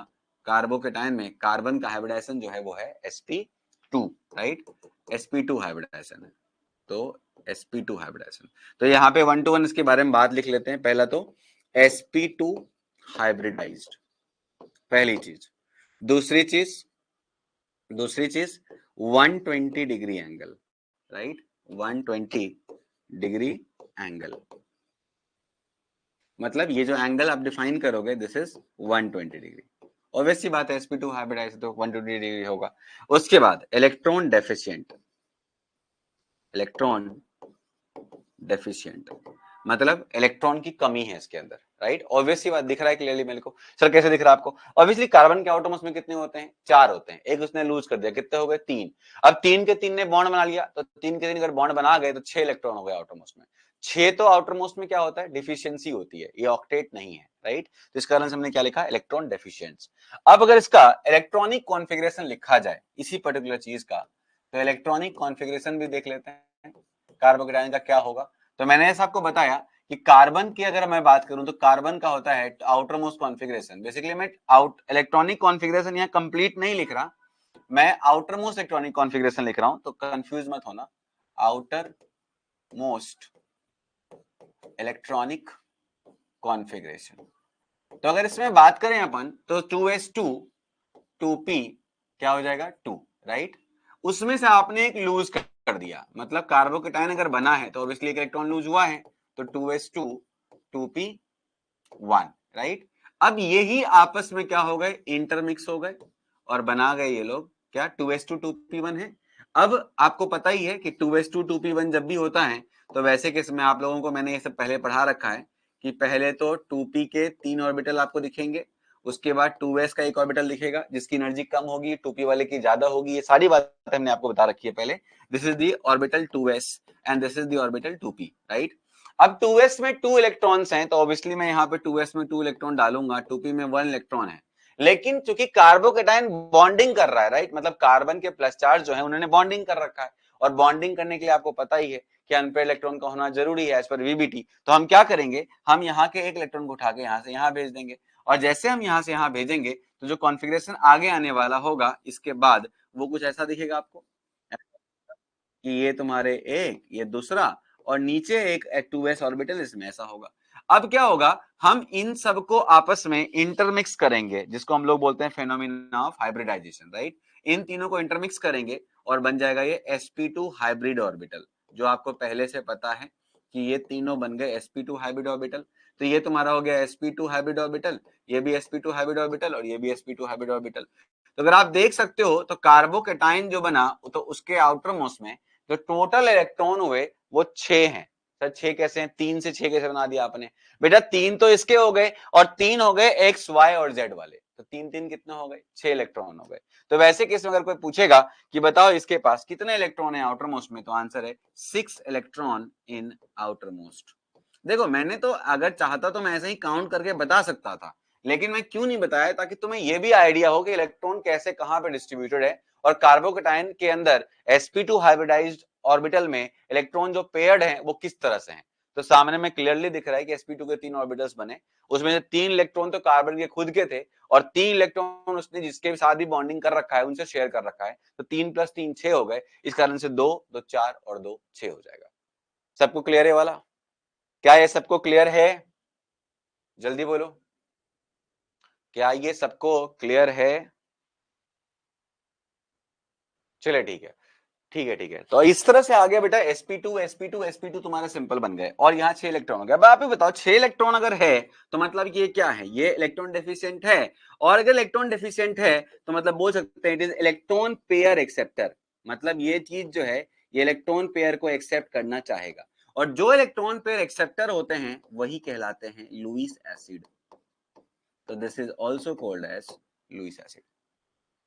कार्बोकेटाइन में कार्बन का हाइब्रिडाइजेशन जो है वो है sp2, राइट, sp2 हाइब्रिडाइजेशन है, तो sp2 हाइब्रिडाइजेशन। तो यहाँ पे 1 to 1 इसके बारे में बात लिख लेते हैं। पहला तो sp2 हाइब्रिडाइज्ड, पहली चीज। दूसरी चीज 120 degree angle, right, 120 degree angle, मतलब ये जो एंगल आप डिफाइन करोगे दिस इज 120 डिग्री। ऑब्वियसली बात है sp2 हाइब्रिडाइज तो 120 डिग्री होगा। उसके बाद इलेक्ट्रॉन डेफिशिएंट, इलेक्ट्रॉन डेफिशिएंट मतलब इलेक्ट्रॉन की कमी है इसके अंदर, राइट। ऑब्वियसली बात दिख रहा है क्लियरली मेरे को। सर कैसे दिख रहा है आपको? ऑब्वियसली कार्बन के एटॉम्स में कितने होते हैं? 4 होते हैं, एक उसने लूज कर दिया, कितने हो गए? 3। अब 3 के 3 ने बॉन्ड बना लिया, तो 3 के 3 अगर बॉन्ड बना गए तो 6 इलेक्ट्रॉन हो गए एटॉम्स में। 6 तो आउटरमोस्ट में क्या होता है? डिफिशियंसी होती है, ये ऑक्टेट नहीं है, राइट। तो इस कारण से हमने क्या लिखा? इलेक्ट्रॉन डेफिशिएंट्स। अब अगर इसका इलेक्ट्रॉनिक कॉन्फ़िगरेशन लिखा जाए इसी पर्टिकुलर चीज का, तो इलेक्ट्रॉनिक कॉन्फ़िगरेशन भी देख लेते हैं कार्बोकेटाइन का क्या होगा। तो मैंने ऐसा आपको बताया कि कार्बन की अगर मैं बात करूं तो कार्बन का होता है आउटर मोस्ट कॉन्फ़िगरेशन। बेसिकली मैं आउट इलेक्ट्रॉनिक कॉन्फ़िगरेशन यहाँ कंप्लीट नहीं लिख रहा, मैं आउटर मोस्ट इलेक्ट्रॉनिक कॉन्फ़िगरेशन लिख रहा हूं, तो कंफ्यूज मत होना। Outer most electronic configuration. तो अगर इसमें बात करें अपन तो 2s2 2p क्या हो जाएगा? 2, राइट। उसमें से आपने एक लूज कर दिया, मतलब कार्बोकेटाइन अगर बना है तो ऑब्वियसली एक इलेक्ट्रॉन लूज हुआ है, तो 2s2 2p1, राइट। अब यही आपस में क्या हो गए? इंटरमिक्स हो गए और बना गए ये लोग क्या? 2s2 2p1 है। अब आपको पता ही है कि 2s2 2p1 जब भी होता है तो वैसे केस में आप लोगों को मैंने ये सब पहले पढ़ा रखा है कि पहले तो 2p के 3 ऑर्बिटल आपको दिखेंगे, उसके बाद 2s का एक ऑर्बिटल दिखेगा जिसकी एनर्जी कम होगी, 2p वाले की ज्यादा होगी। ये सारी बातें हमने आपको बता रखी है पहले। This is the orbital 2s and this is the orbital 2p, right. अब 2s में 2 इलेक्ट्रॉन्स हैं तो ऑब्वियसली मैं यहाँ पे 2s में 2 इलेक्ट्रॉन डालूंगा, 2p में 1 इलेक्ट्रॉन है। लेकिन चूंकि कार्बोकेटाइन बॉन्डिंग कर रहा है, राइट, मतलब कार्बन के प्लस चार्ज जो है उन्होंने बॉन्डिंग कर रखा है, और बॉन्डिंग करने के लिए आपको पता ही है कि अनपेयर इलेक्ट्रॉन का होना जरूरी है एज पर वीबीटी। तो हम क्या करेंगे? हम यहाँ के एक इलेक्ट्रॉन को उठा के यहाँ से यहाँ भेज देंगे, और जैसे हम यहाँ से यहाँ भेजेंगे तो जो कॉन्फ़िगरेशन आगे आने वाला होगा इसके बाद वो कुछ ऐसा दिखेगा आपको कि ये तुम्हारे एक, ये दूसरा, और नीचे एक 2s ऑर्बिटल इसमें ऐसा होगा। अब क्या होगा? हम इन सबको आपस में इंटरमिक्स करेंगे, जिसको हम लोग बोलते हैं फेनोमेना ऑफ हाइब्रिडाइजेशन, राइट। इन तीनों को इंटरमिक्स करेंगे और बन जाएगा ये sp2 हाइब्रिड ऑर्बिटल, जो आपको पहले से पता है कि ये तीनों बन गए sp2 हाइब्रिड ऑर्बिटल। तो ये तुम्हारा हो गया sp2 हाइब्रिड ऑर्बिटल, ये भी sp2 हाइब्रिड ऑर्बिटल, और ये भी sp2 हाइब्रिड ऑर्बिटल। तो अगर आप देख सकते हो तो कार्बोकेटाइन जो बना तो उसके आउटर मोस्ट में जो टोटल इलेक्ट्रॉन हुए वो 6 हैं। सर 6 कैसे हैं? 3 से 6 कैसे बना दिया आपने? बेटा 3 तो इसके हो गए और 3 हो गए एक्स वाई और जेड वाले, तो 3 3 कितने हो गए? 6 इलेक्ट्रॉन हो गए। तो वैसे केस में अगर कोई पूछेगा कि बताओ इसके पास कितने इलेक्ट्रॉन है आउटर मोस्ट में, तो आंसर है 6 इलेक्ट्रॉन इन आउटर मोस्ट। देखो मैंने तो अगर चाहता तो मैं ऐसे ही काउंट करके बता सकता था, लेकिन मैं क्यों नहीं बताया? ताकि तुम्हें यह भी आइडिया हो कि इलेक्ट्रॉन कैसे कहां पे डिस्ट्रीब्यूटेड है, और कार्बोकेटाइन के अंदर sp2 हाइब्रिडाइज्ड ऑर्बिटल में इलेक्ट्रॉन जो पेयर्ड हैं वो किस तरह से हैं। तो सामने में क्लियरली दिख रहा है कि sp2 के 3 ऑर्बिटल्स बने, उसमें से 3 इलेक्ट्रॉन तो कार्बन के खुद के थे, और 3 इलेक्ट्रॉन उसने जिसके साथ भी बॉन्डिंग कर रखा है उनसे शेयर कर रखा है, तो 3 + 3 6 हो गए। इस कारण से 2 2 4 और 2 6 हो जाएगा। सबको क्लियर है वाला? क्या ये सबको क्लियर है? जल्दी बोलो, क्या ये सबको क्लियर है? चलिए ठीक है, ठीक है, ठीक है। तो इस तरह से आ गया बेटा sp2 sp2 sp2 तुम्हारा सिंपल बन गए, और यहाँ 6 इलेक्ट्रॉन हो गया। अब आप ही बताओ 6 इलेक्ट्रॉन अगर है तो मतलब ये क्या है? ये इलेक्ट्रॉन डेफिशिएंट है, और अगर इलेक्ट्रॉन डेफिशिएंट है तो मतलब बोल सकते हैं it is electron pair acceptor. मतलब ये चीज जो है ये इलेक्ट्रॉन पेयर को एक्सेप्ट करना चाहेगा, और जो इलेक्ट्रॉन पेयर एक्सेप्टर होते हैं वही कहलाते हैं लुईस एसिड। तो this is also called as Lewis acid.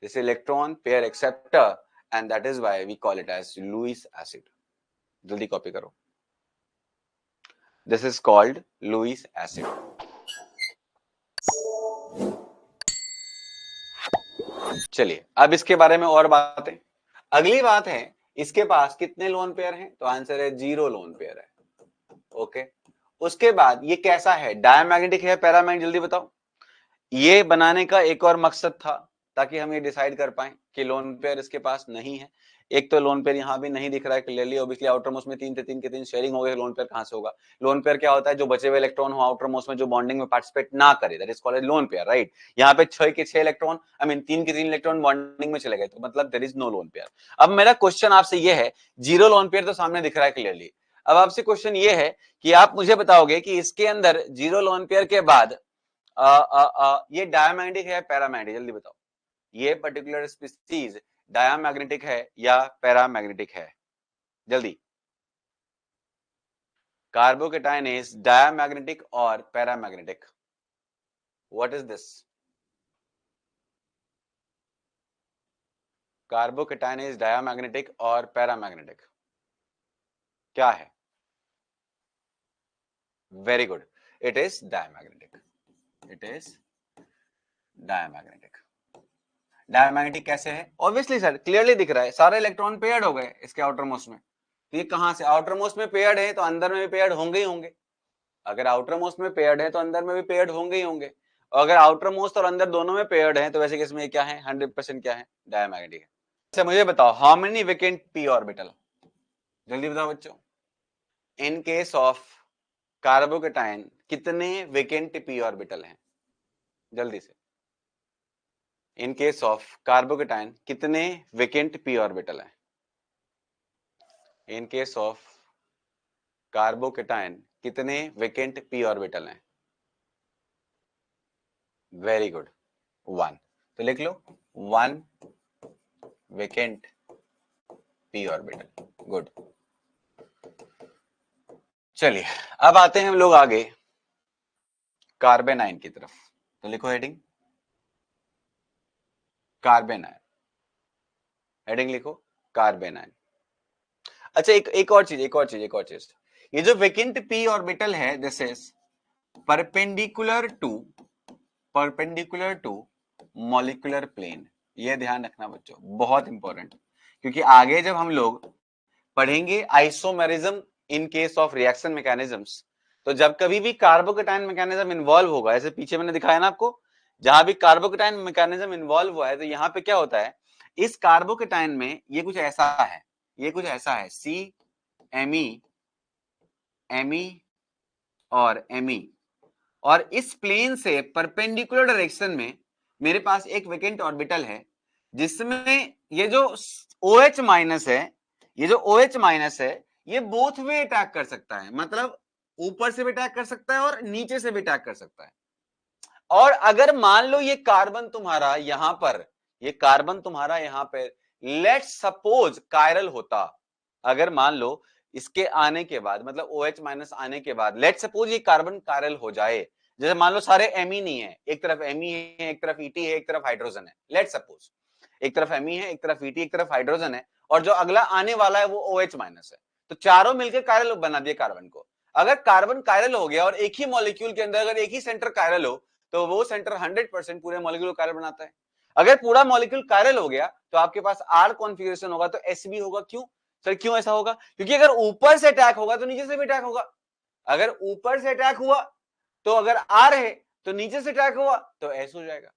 This electron pair acceptor and that is why we call it as Lewis acid. जल्दी कॉपी करो. This is called Lewis acid. चलिए अब इसके बारे में और बातें. अगली बात है इसके पास कितने लोन पेयर हैं, तो आंसर है 0 लोन पेयर है. ओके. उसके बाद ये कैसा है, डायमैग्नेटिक है पैरामैग्नेटिक, जल्दी बताओ. ये बनाने का एक और मकसद था ताकि हम ये डिसाइड कर पाए कि लोन पेयर इसके पास नहीं है. एक तो लोन पेयर यहाँ भी नहीं दिख रहा है क्लियरली, ऑब्वियसली आउटर मोस्ट में 3 के 3 शेयरिंग हो गए, लोन पेयर कहां से होगा. लोन पेयर क्या होता है, जो बचे हुए इलेक्ट्रॉन हो आउटर मोस्ट में जो बॉन्डिंग में पार्टिसिपेट ना करे, that is called lone pair, right. यहाँ पे 6 के 6 इलेक्ट्रॉन, आई मीन 3 के 3 इलेक्ट्रॉन बॉन्डिंग में चले गए, तो मतलब there is no lone pair. अब मेरा क्वेश्चन आपसे ये है, 0 लोन पेयर तो सामने दिख रहा है क्लियरली. अब आपसे क्वेश्चन ये है कि आप मुझे बताओगे कि इसके अंदर 0 लोन पेयर के बाद ये डायमैग्नेटिक है पैरामैग्नेटिक, जल्दी बताओ. ये पर्टिकुलर स्पीसीज डायमैग्नेटिक है या पैरामैग्नेटिक है, जल्दी. कार्बोकेटाइन इज डायमैग्नेटिक और paramagnetic. What is this? Carbocation is diamagnetic और पैरामैग्नेटिक, क्या है? Very good, it is diamagnetic. It is diamagnetic. Diamagnetic कैसे है? ऑब्वियसली सर क्लियरली दिख रहा है, सारे इलेक्ट्रॉन पेयर्ड हो गए इसके आउटर मोस्ट में. तो ये कहां से, आउटर मोस्ट में पेयर्ड है तो अंदर में भी पेयर्ड होंगे ही होंगे. अगर आउटर मोस्ट में पेयर्ड है तो अंदर में भी पेयर्ड होंगे ही होंगे. और अगर आउटर मोस्ट और अंदर दोनों में पेयर्ड है तो वैसे केस में क्या है, 100% क्या है, डायमैग्नेटिक है. अच्छा मुझे बताओ, how many vacant p orbital, जल्दी बताओ बच्चों. इन केस ऑफ कार्बोकेटाइन कितने वेकेंट पी ऑर्बिटल हैं, जल्दी से. इन केस ऑफ कार्बोकेटाइन कितने वेकेंट पी ऑर्बिटल हैं? इन केस ऑफ कार्बोकेटाइन कितने वेकेंट पी ऑर्बिटल हैं? Very good, 1. तो लिख लो 1 वेकेंट पी ऑर्बिटल. गुड. चलिए अब आते हैं हम लोग आगे कार्बेनाइन की तरफ. तो लिखो हेडिंग कार्बेनाइन. हेडिंग लिखो कार्बेनाइन. अच्छा एक और चीज. ये जो वेकेंट पी ऑर्बिटल है, this is perpendicular to molecular plane. ये ध्यान रखना बच्चों, बहुत इंपॉर्टेंट. क्योंकि आगे जब हम लोग पढ़ेंगे isomerism in case of reaction mechanisms, तो जब कभी भी कार्बोकेटाइन मैकेनिज्म इन्वॉल्व होगा, ऐसे पीछे मैंने दिखाया ना आपको, जहां भी कार्बोकेटाइन मैकेनिज्म इन्वॉल्व हुआ है, तो यहाँ पे क्या होता है, इस कार्बोकेटाइन में ये कुछ ऐसा है, सी एमई और एमई, और इस प्लेन से परपेंडिकुलर डायरेक्शन में मेरे पास एक वेकेंट ऑर्बिटल है, जिसमें ये जो OH माइनस है, ये बोथ वे अटैक कर सकता है. मतलब ऊपर से भी अटैक कर सकता है और नीचे से भी अटैक कर सकता है. और अगर मान लो ये कार्बन तुम्हारा यहां पर लेट्स सपोज कायरल होता, अगर मान लो इसके आने के बाद, मतलब OH माइनस आने के बाद लेट्स सपोज ये कार्बन कायरल हो जाए, जैसे मान लो सारे एमी नहीं है, एक तरफ एमी है, एक तरफ ईटी है, एक तरफ हाइड्रोजन है. लेट्स सपोज एक तरफ एमी है, एक तरफ ईटी, एक तरफ हाइड्रोजन है, और जो अगला आने वाला है वो OH माइनस है. तो चारों मिलकर कायरल बना दिए कार्बन को. अगर कार्बन कायरल हो गया और एक ही मॉलिक्यूल के अंदर अगर एक ही सेंटर कायरल हो, तो वो सेंटर 100% पूरे मॉलिक्यूल को कायरल बनाता है. अगर पूरा मॉलिक्यूल कायरल हो गया तो आपके पास R कॉन्फ़िगरेशन होगा, तो SB होगा. क्यों सर, क्यों ऐसा होगा? क्योंकि अगर ऊपर से अटैक होगा तो नीचे से भी अटैक होगा. अगर ऊपर से अटैक हुआ तो अगर R है, तो नीचे से अटैक हुआ तो S हो जाएगा.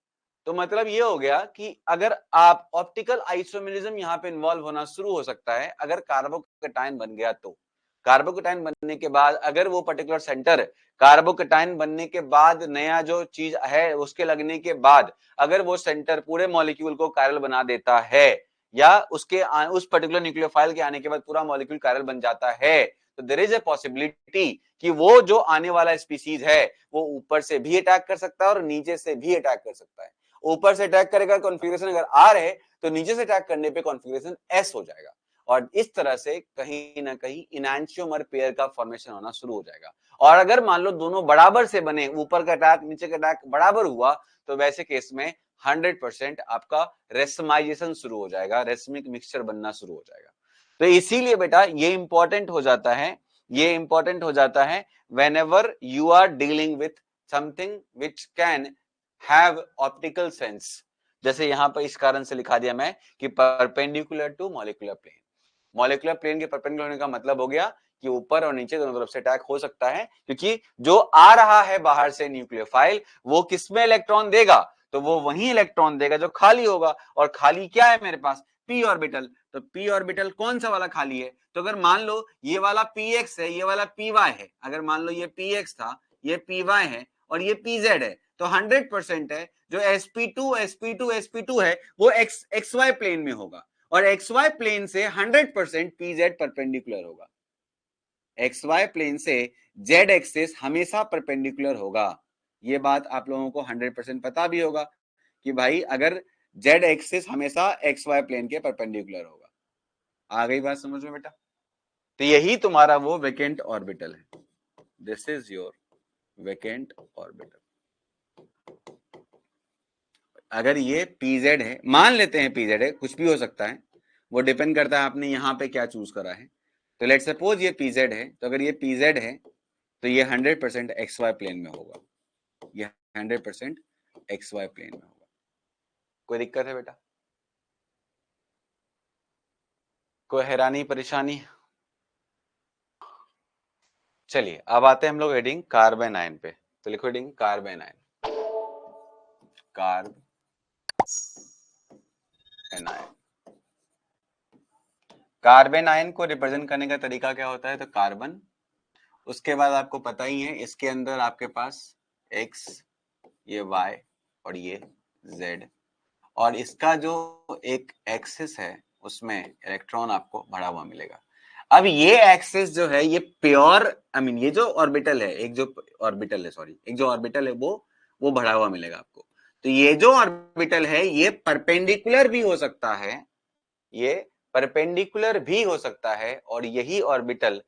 तो मतलब ये हो गया कि अगर आप ऑप्टिकल आइसोमेरिज्म यहाँ पे इन्वॉल्व होना शुरू हो सकता है अगर कार्बोकेटाइन बन गया. तो कार्बोकेटाइन बनने के बाद अगर वो पर्टिकुलर सेंटर कार्बोकेटाइन बनने के बाद नया जो चीज है उसके लगने के बाद अगर वो सेंटर पूरे मॉलिक्यूल को कायरल बना देता है, या उसके उस पर्टिकुलर न्यूक्लियोफाइल के आने के बाद पूरा मॉलिक्यूल कायरल बन जाता है, तो देयर इज ए पॉसिबिलिटी कि वो जो आने वाला स्पीसीज है वो ऊपर से भी अटैक कर सकता है और नीचे से भी अटैक कर सकता है. ऊपर से अटैक करेगा कॉन्फ़िगरेशन अगर R है, तो नीचे से अटैक करने पे कॉन्फ़िगरेशन S हो जाएगा. और इस तरह से कहीं ना कहीं इनैंशियोमर पेयर का फॉर्मेशन होना शुरू हो जाएगा. और अगर मान लो दोनों बराबर से बने, ऊपर का अटैक नीचे का अटैक बराबर हुआ, तो वैसे केस में 100% आपका रेसमाइजेशन शुरू हो जाएगा, रेसमिक मिक्सचर बनना शुरू हो जाएगा। तो इसीलिए बेटा ये इंपॉर्टेंट हो जाता है, ये इंपॉर्टेंट हो जाता है whenever you are dealing with something which can have optical sense। जैसे यहां पर इस कारण से लिखा दिया मैं कि perpendicular to molecular plane. Molecular plane के परपेंडिकुलर होने का मतलब हो गया कि ऊपर और नीचे दोनों तरफ से अटैक हो सकता है, क्योंकि जो आ रहा है बाहर से न्यूक्लियोफाइल वो किसमें इलेक्ट्रॉन देगा, तो वो वही इलेक्ट्रॉन देगा जो खाली होगा, और खाली क्या है मेरे पास, पी ऑर्बिटल। तो पी ऑर्बिटल कौन सा वाला खाली है, तो अगर मान लो ये वाला पी एक्स है, ये वाला पी वाई है, अगर मान लो ये पी एक्स था, ये पी वाई है और ये पी जेड है, तो 100% है जो sp2 है वो एक्स वाई प्लेन में होगा, और एक्स वाई प्लेन से 100% पी जेड परपेंडिकुलर होगा। एक्स वाई प्लेन से जेड एक्सिस हमेशा परपेंडिकुलर होगा। ये बात आप लोगों को 100% पता भी होगा कि भाई अगर जेड एक्सिस हमेशा एक्स वाई प्लेन के परपेंडिकुलर होगा। आ गई बात समझ में बेटा? तो यही तुम्हारा वो वेकेंट ऑर्बिटल है। This is your vacant orbital. अगर ये pz है, मान लेते हैं pz है, कुछ भी हो सकता है, वो डिपेंड करता है आपने यहाँ पे क्या चूज करा है। तो लेट सपोज ये pz है, तो अगर ये pz है तो ये 100% xy प्लेन में होगा, ये 100% xy प्लेन में होगा। कोई दिक्कत है बेटा? कोई हैरानी परेशानी? चलिए अब आते हैं हम लोग हेडिंग कार्बन आयन पे। तो लिखो heading carbon ion, carbon ion. Carbon ion को रिप्रेजेंट करने का तरीका क्या होता है, तो कार्बन, उसके बाद आपको पता ही है इसके अंदर आपके पास x, ये y और ये z, और इसका जो एक एक्सिस है उसमें इलेक्ट्रॉन आपको भरा हुआ मिलेगा। अब ये एक्सिस जो है ये प्योर, आई मीन ये जो ऑर्बिटल है, एक जो ऑर्बिटल है, सॉरी, एक जो ऑर्बिटल है वो भरा हुआ मिलेगा आपको। तो ये जो ऑर्बिटल है ये परपेंडिकुलर भी हो सकता है, ये परपेंडिकुलर भी हो सकता है, और यही ऑर्बिटल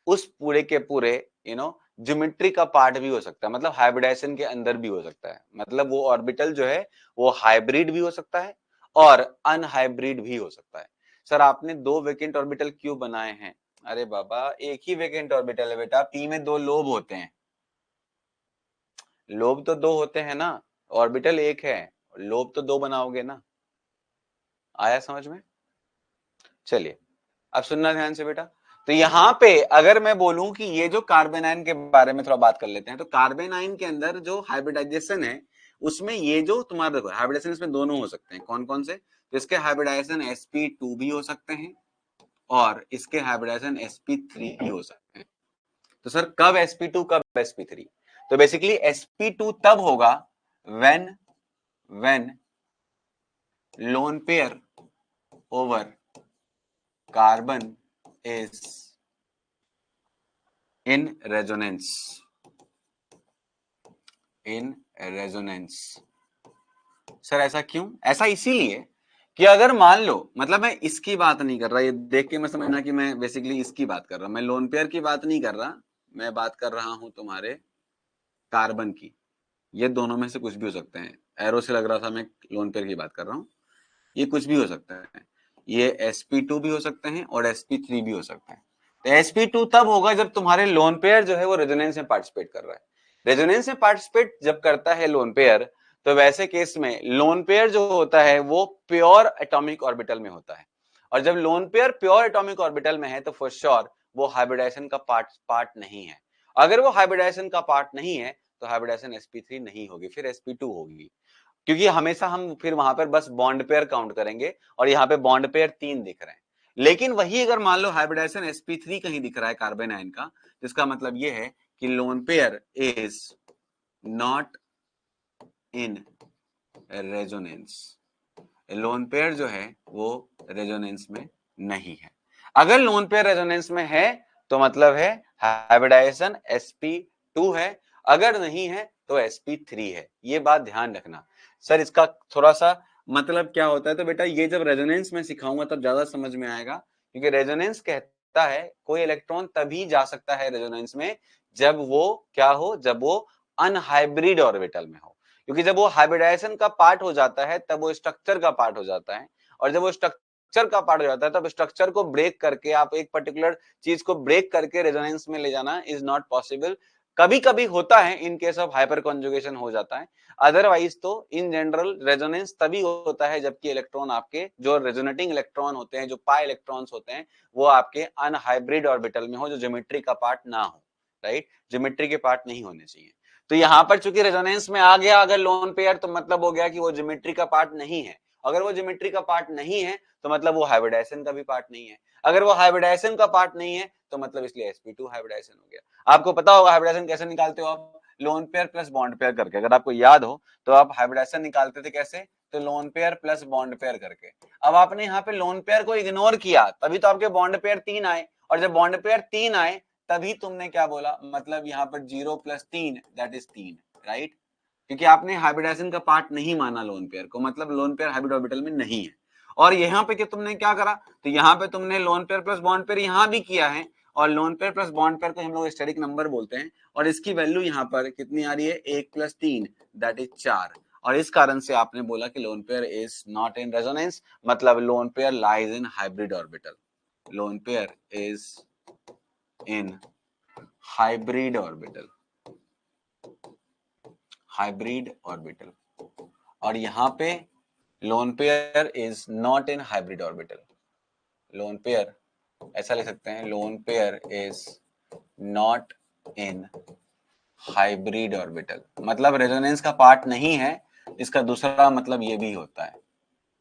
उस पूरे के पूरे ज्योमेट्री का पार्ट भी हो सकता है, मतलब हाइब्रिडाइजेशन के अंदर भी हो सकता है। मतलब वो ऑर्बिटल जो है वो हाइब्रिड भी हो सकता है और अनहाइब्रिड भी हो सकता है। सर आपने दो वेकेंट ऑर्बिटल क्यों बनाए हैं? अरे बाबा एक ही वेकेंट ऑर्बिटल है बेटा, पी में दो लोब होते हैं, लोब तो दो होते हैं ना, ऑर्बिटल एक है, लोब तो दो बनाओगे ना। आया समझ में? चलिए अब सुनना ध्यान से बेटा। तो यहाँ पे अगर मैं बोलूं कि ये जो कार्बन आयन के बारे में थोड़ा बात कर लेते हैं, तो कार्बन आयन के अंदर जो हाइब्रिडाइजेशन है उसमें ये जो तुम्हारा देखो हाइब्रिडाइजेशन इसमें दोनों हो सकते हैं, कौन कौन से, तो इसके हाइब्रिडाइजेशन sp2 भी हो सकते हैं और इसके हाइब्रिडाइजेशन sp3 भी हो सकते हैं। तो सर कब sp2 कब sp3? तो बेसिकली sp2 तब होगा when lone pair over carbon is in resonance, in resonance। Sir ऐसा क्यों? ऐसा इसीलिए कि अगर मान लो, मतलब मैं इसकी बात नहीं कर रहा, ये देख के मैं समझना कि मैं बेसिकली इसकी बात कर रहा हूं, मैं लोन पेयर की बात नहीं कर रहा, मैं बात कर रहा हूं तुम्हारे कार्बन की। ये दोनों में से कुछ भी हो सकते हैं, एरो से लग रहा था मैं लोन पेयर की बात कर रहा हूं, ये कुछ भी हो सकता है, ये sp2 भी हो सकते हैं और sp3 भी हो सकते हैं। तो sp2 तब होगा जब तुम्हारे लोन पेयर जो है वो रेजोनेंस में पार्टिसिपेट कर रहा है। रेजोनेंस में पार्टिसिपेट जब करता है लोन पेयर, तो वैसे केस में लोन पेयर जो होता है वो प्योर एटॉमिक ऑर्बिटल में होता है, और जब lone pair pure atomic orbital में है तो फॉर श्योर वो हाइब्रिडाइजेशन का पार्ट नहीं है। अगर वो हाइब्रिडाइजेशन का पार्ट नहीं है तो हाइब्रिडाइजेशन sp3 नहीं होगी, फिर sp2 होगी, क्योंकि हमेशा हम फिर वहां पर बस बॉन्ड पेयर काउंट करेंगे, और यहाँ पे बॉन्ड पेयर 3 दिख रहे हैं। लेकिन वही अगर मान लो हाइब्रिडाइजेशन sp3 कहीं दिख रहा है कार्बन आयन का, जिसका मतलब ये है कि lone pair is not in resonance, lone pair जो है वो रेजोनेंस में नहीं है। अगर लोन पेयर रेजोनेंस में है तो मतलब है हाइब्रिडाइजेशन sp2 है, अगर नहीं है तो sp3 है। ये बात ध्यान रखना। सर इसका थोड़ा सा मतलब क्या होता है, तो बेटा ये जब रेजोनेंस में सिखाऊंगा तब ज्यादा समझ में आएगा, क्योंकि रेजोनेंस कहता है कोई इलेक्ट्रॉन तभी जा सकता है रेजोनेंस में जब वो क्या हो, जब वो अनहाइब्रिड ऑर्बिटल में हो, क्योंकि जब वो हाइब्रिडाइजेशन का पार्ट हो जाता है तब वो स्ट्रक्चर का पार्ट हो जाता है, और जब वो स्ट्रक्चर का पार्ट हो जाता है तब स्ट्रक्चर को ब्रेक करके आप एक पर्टिकुलर चीज को ब्रेक करके रेजोनेंस में ले जाना इज नॉट पॉसिबल। कभी कभी होता है, इन केस ऑफ हाइपर कॉन्जुगेशन हो जाता है, अदरवाइज तो इन जनरल रेजोनेंस तभी होता है जबकि इलेक्ट्रॉन आपके जो रेजोनेटिंग इलेक्ट्रॉन होते हैं, जो पाई इलेक्ट्रॉन्स होते हैं, वो आपके अनहाइब्रिड ऑर्बिटल में हो, जो ज्योमेट्री का पार्ट ना हो, राइट, ज्योमेट्री के पार्ट नहीं होने चाहिए। तो यहाँ पर चूंकि रेजोनेंस में आ गया अगर लोन पेयर, तो मतलब हो गया कि वो ज्योमेट्री का पार्ट नहीं है। अगर वो ज्योमेट्री का पार्ट नहीं है तो मतलब वो हाइब्रिडाइजेशन का भी पार्ट नहीं है। अगर वो हाइब्रिडाइजेशन का पार्ट नहीं है तो मतलब इसलिए sp2 हाइब्रिडाइजेशन हो गया। आपको पता होगा हाइब्रिडाइजेशन कैसे निकालते हो आप, lone pair plus bond pair करके। अगर आपको याद हो तो आप हाइब्रिडाइजेशन निकालते थे कैसे, तो lone pair plus bond pair करके। अब आपने यहाँ पे लोन पेयर को इग्नोर किया, तभी तो आपके बॉन्ड पेयर 3 आए, और जब बॉन्ड पेयर 3 आए तभी तुमने क्या बोला, मतलब यहाँ पर 0 + 3 दैट इज 3, राइट, क्योंकि आपने हाइब्रिडाइजेशन का पार्ट नहीं माना लोन पेयर को, मतलब लोन पेयर हाइब्रिड ऑर्बिटल में नहीं है। और यहाँ पे कि तुमने क्या करा, तो यहाँ पे तुमने lone pair plus bond pair यहाँ भी किया है, और lone pair plus bond pair को हम लोग स्टेरिक नंबर बोलते हैं, और इसकी वैल्यू यहाँ पर कितनी आ रही है, 1 + 3 दैट इज 4, और इस कारण से आपने बोला कि lone pair is not in resonance, मतलब lone pair lies in hybrid orbital, lone pair is in hybrid orbital, hybrid orbital. और यहाँ पे lone pair is not in hybrid orbital, lone pair ऐसा लिख सकते हैं, lone pair is not in hybrid orbital, मतलब resonance का part नहीं है। इसका दूसरा मतलब ये भी होता है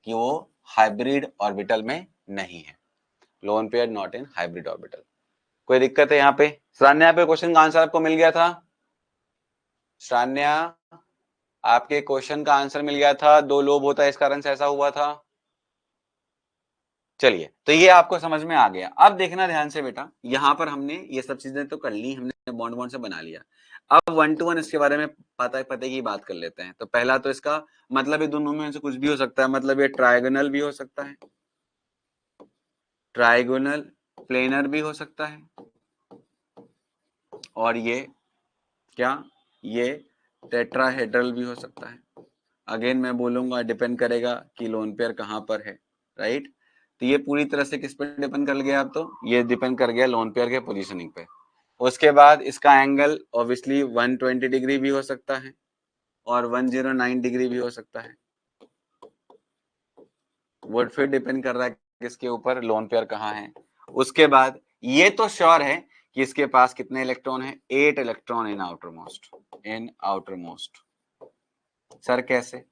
कि वो हाइब्रिड ऑर्बिटल में नहीं है, lone pair not in hybrid orbital. कोई दिक्कत है यहाँ पे? श्रान्या, पे क्वेश्चन का आंसर आपको मिल गया था? श्रान्या, आपके क्वेश्चन का आंसर मिल गया था, 2 लोब होता है इस कारण से ऐसा हुआ था। चलिए, तो ये आपको समझ में आ गया। अब देखना ध्यान से बेटा, यहाँ पर हमने ये सब चीजें तो कर ली, हमने बॉन्ड बॉन्ड से बना लिया। अब 1 to 1 इसके बारे में पते की बात कर लेते हैं। तो पहला तो इसका मतलब ये दोनों में से कुछ भी हो सकता है, मतलब ये ट्रायगोनल भी हो सकता है, ट्रायगोनल प्लेनर भी हो सकता है, और ये क्या, ये टेट्राहेड्रल भी हो सकता है। अगेन मैं बोलूंगा डिपेंड करेगा कि लोन पेयर कहाँ पर है, राइट। तो ये पूरी तरह से किस पर डिपेंड कर गया, अब तो ये डिपेंड कर गया लोन पेयर के पोजीशनिंग पे। उसके बाद इसका एंगल ऑब्वियसली 120 डिग्री भी हो सकता है और 109 डिग्री भी हो सकता है। वो फिर डिपेंड कर रहा है किसके ऊपर, लोन पेयर कहाँ है। उसके बाद ये तो श्योर है कि इसके पास कितने इलेक्ट्रॉन है, 8 electron in outermost, in outermost. Sir कैसे?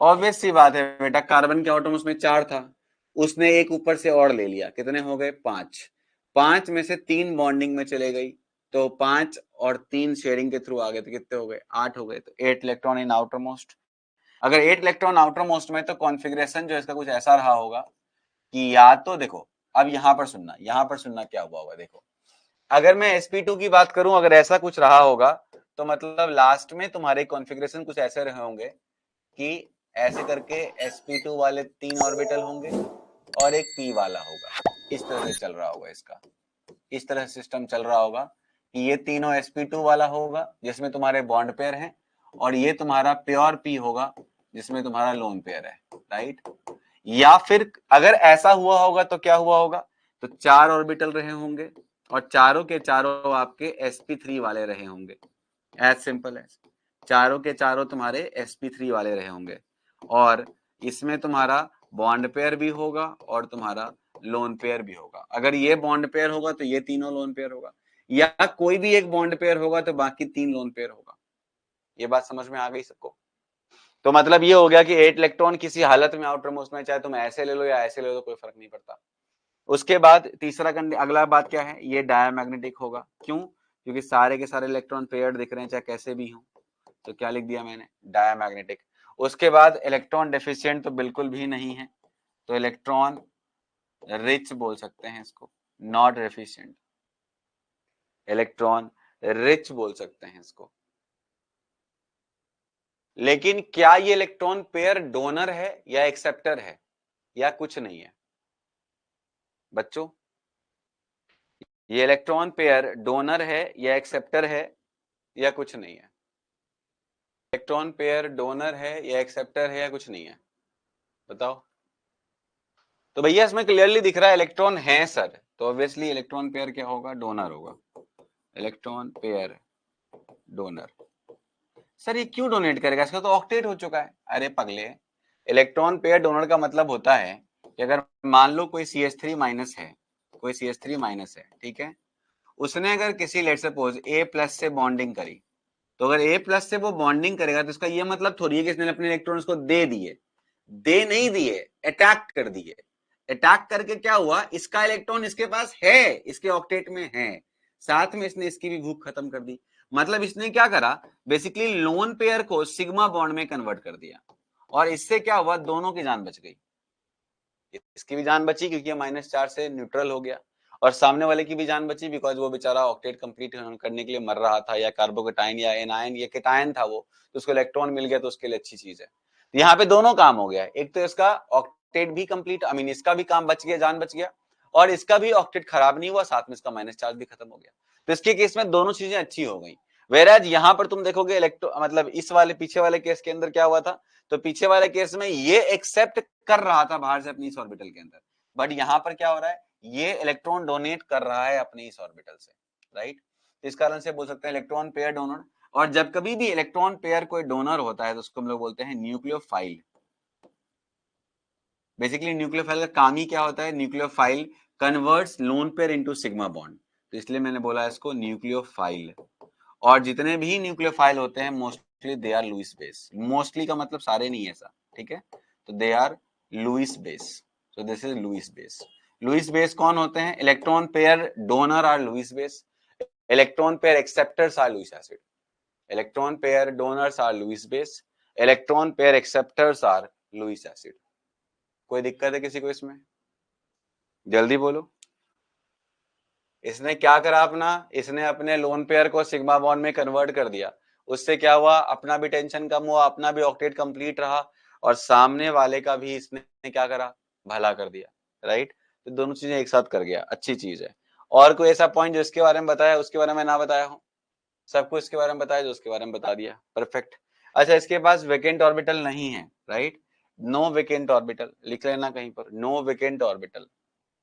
ऑब्वियस सी बात है बेटा, कार्बन के आउटमोस्ट में 4 था, उसने एक ऊपर से और ले लिया, कितने हो गए, 5। 5 में से 3 बॉन्डिंग में चले गई, तो 5 और 3 शेयरिंग के थ्रू आ गए, तो कितने हो गए, 8 हो गए। तो 8 इलेक्ट्रॉन इन आउटरमोस्ट। अगर 8 इलेक्ट्रॉन आउटरमोस्ट में, तो कॉन्फ़िगरेशन जो इसका कुछ ऐसा रहा होगा कि या तो देखो, अब यहाँ पर सुनना क्या हुआ होगा। देखो, अगर मैं sp2 की बात करूं, अगर ऐसा कुछ रहा होगा, तो मतलब लास्ट में तुम्हारे कॉन्फ़िगरेशन कुछ ऐसे रहे होंगे कि ऐसे करके sp2 वाले 3 ऑर्बिटल होंगे और एक p वाला होगा, इस तरह से चल रहा होगा इसका, इस तरह सिस्टम चल रहा होगा कि ये तीनों sp2 वाला होगा जिसमें तुम्हारे बॉन्ड पेयर हैं, और ये तुम्हारा प्योर p होगा जिसमें तुम्हारा लोन पेयर है, राइट। या फिर अगर ऐसा हुआ होगा तो क्या हुआ होगा, तो 4 ऑर्बिटल रहे होंगे और चारों के चारों आपके sp3 वाले रहे होंगे, एज सिंपल एज, चारों के चारों तुम्हारे sp3 वाले रहे होंगे, और इसमें तुम्हारा बॉन्ड पेयर भी होगा और तुम्हारा लोन पेयर भी होगा। अगर ये बॉन्ड पेयर होगा तो ये तीनों लोन पेयर होगा, या कोई भी एक बॉन्ड पेयर होगा तो बाकी 3 लोन पेयर होगा। ये बात समझ में आ गई सबको? तो मतलब ये हो गया कि 8 इलेक्ट्रॉन किसी हालत में आउटर मोस्ट में, चाहे तुम ऐसे ले लो या ऐसे ले लो, कोई फर्क नहीं पड़ता। उसके बाद तीसरा अगला बात क्या है, ये डायमैग्नेटिक होगा। क्यों? क्योंकि सारे के सारे इलेक्ट्रॉन पेयर्ड दिख रहे हैं, चाहे कैसे भी हो। तो क्या लिख दिया मैंने, डायमैग्नेटिक। उसके बाद इलेक्ट्रॉन डेफिशिएंट तो बिल्कुल भी नहीं है, तो इलेक्ट्रॉन रिच बोल सकते हैं इसको, नॉट डेफिशिएंट, इलेक्ट्रॉन रिच बोल सकते हैं इसको। लेकिन क्या ये इलेक्ट्रॉन पेयर डोनर है या एक्सेप्टर है, या कुछ नहीं है बच्चों? ये इलेक्ट्रॉन पेयर डोनर है या एक्सेप्टर है, या कुछ नहीं है? इलेक्ट्रॉन पेयर डोनर है या एक्सेप्टर है या कुछ नहीं है, बताओ। तो भैया इसमें क्लियरली दिख रहा है इलेक्ट्रॉन है सर, तो ऑब्वियसली इलेक्ट्रॉन पेयर क्या होगा, डोनर होगा। Electron pair donor. सर ये क्यों डोनेट करेगा, इसका तो ऑक्टेट हो चुका है। अरे पगले, इलेक्ट्रॉन पेयर डोनर का मतलब होता है कि अगर मान लो कोई CH3 माइनस है, कोई CH3 माइनस है, ठीक है, उसने अगर किसी लेट सपोज A प्लस से बॉन्डिंग करी, तो अगर A प्लस से वो बॉन्डिंग करेगा तो इसका ये मतलब थोड़ी है कि इसने अपने इलेक्ट्रॉन्स को दे दिए, दे नहीं दिए, अटैक कर दिए। अटैक करके क्या हुआ, इसका इलेक्ट्रॉन इसके पास है, इसके ऑक्टेट में है, साथ में इसने इसकी भी भूख खत्म कर दी। मतलब इसने क्या करा, बेसिकली लोन पेयर को सिग्मा बॉन्ड में कन्वर्ट कर दिया, और इससे क्या हुआ, दोनों की जान बच गई। इसकी भी जान बची क्योंकि -4 से न्यूट्रल हो गया, और सामने वाले की भी जान बची बिकॉज वो बेचारा ऑक्टेट कंप्लीट करने के लिए मर रहा था, या कार्बोकेटाइन या एनायन या केटायन था वो, तो उसको इलेक्ट्रॉन मिल गया, तो उसके लिए अच्छी चीज है। तो यहाँ पे दोनों काम हो गया, एक तो इसका ऑक्टेट भी कंप्लीट, आई मीन इसका भी काम बच गया, जान बच गया, और इसका भी ऑक्टेट खराब नहीं हुआ, साथ में इसका -4 भी खत्म हो गया। तो इसके केस में दोनों चीजें अच्छी हो गई। वेराज यहाँ पर तुम देखोगे इलेक्ट्रो मतलब इस वाले पीछे वाले केस के अंदर क्या हुआ था, तो पीछे वाले केस में ये एक्सेप्ट कर रहा था बाहर से अपनी इस ऑर्बिटल के अंदर, बट यहां पर क्या हो रहा है, ये इलेक्ट्रॉन डोनेट कर रहा है अपनी इस ऑर्बिटल से, राइट। इस कारण से बोल सकते हैं इलेक्ट्रॉन पेयर डोनर। और जब कभी भी इलेक्ट्रॉन पेयर कोई डोनर होता है तो उसको हम लोग बोलते हैं न्यूक्लियोफाइल। बेसिकली न्यूक्लियोफाइल का काम ही क्या होता है, nucleophile converts lone pair into sigma bond, तो इसलिए मैंने बोला इसको न्यूक्लियोफाइल। और जितने भी न्यूक्लियोफाइल होते हैं mostly they are Lewis base, mostly का मतलब सारे नहीं ऐसा, ठीक है, तो they are Lewis base, so this is Lewis base. Lewis base कौन होते हैं, electron pair donor are Lewis base, electron pair acceptors are Lewis acid, electron pair donors are Lewis base, electron pair acceptors are Lewis acid. कोई दिक्कत है किसी को इसमें, जल्दी बोलो। इसने क्या करा अपना, इसने अपने लोन पेयर को सिग्मा बॉन्ड में कन्वर्ट कर दिया, उससे क्या हुआ, अपना भी टेंशन कम हुआ, अपना भी ऑक्टेट कंप्लीट रहा, और सामने वाले का भी इसने क्या करा, भला कर दिया, राइट। तो दोनों चीजें एक साथ कर गया, अच्छी चीज है। और कोई ऐसा पॉइंट जो इसके बारे में बताया उसके बारे में ना बताया हो, सबको इसके बारे में बताया जो उसके बारे में बता दिया, परफेक्ट। अच्छा, इसके पास वेकेंट ऑर्बिटल नहीं है, राइट, नो वेकेंट ऑर्बिटल, लिख लेना कहीं पर, नो वेकेंट ऑर्बिटल।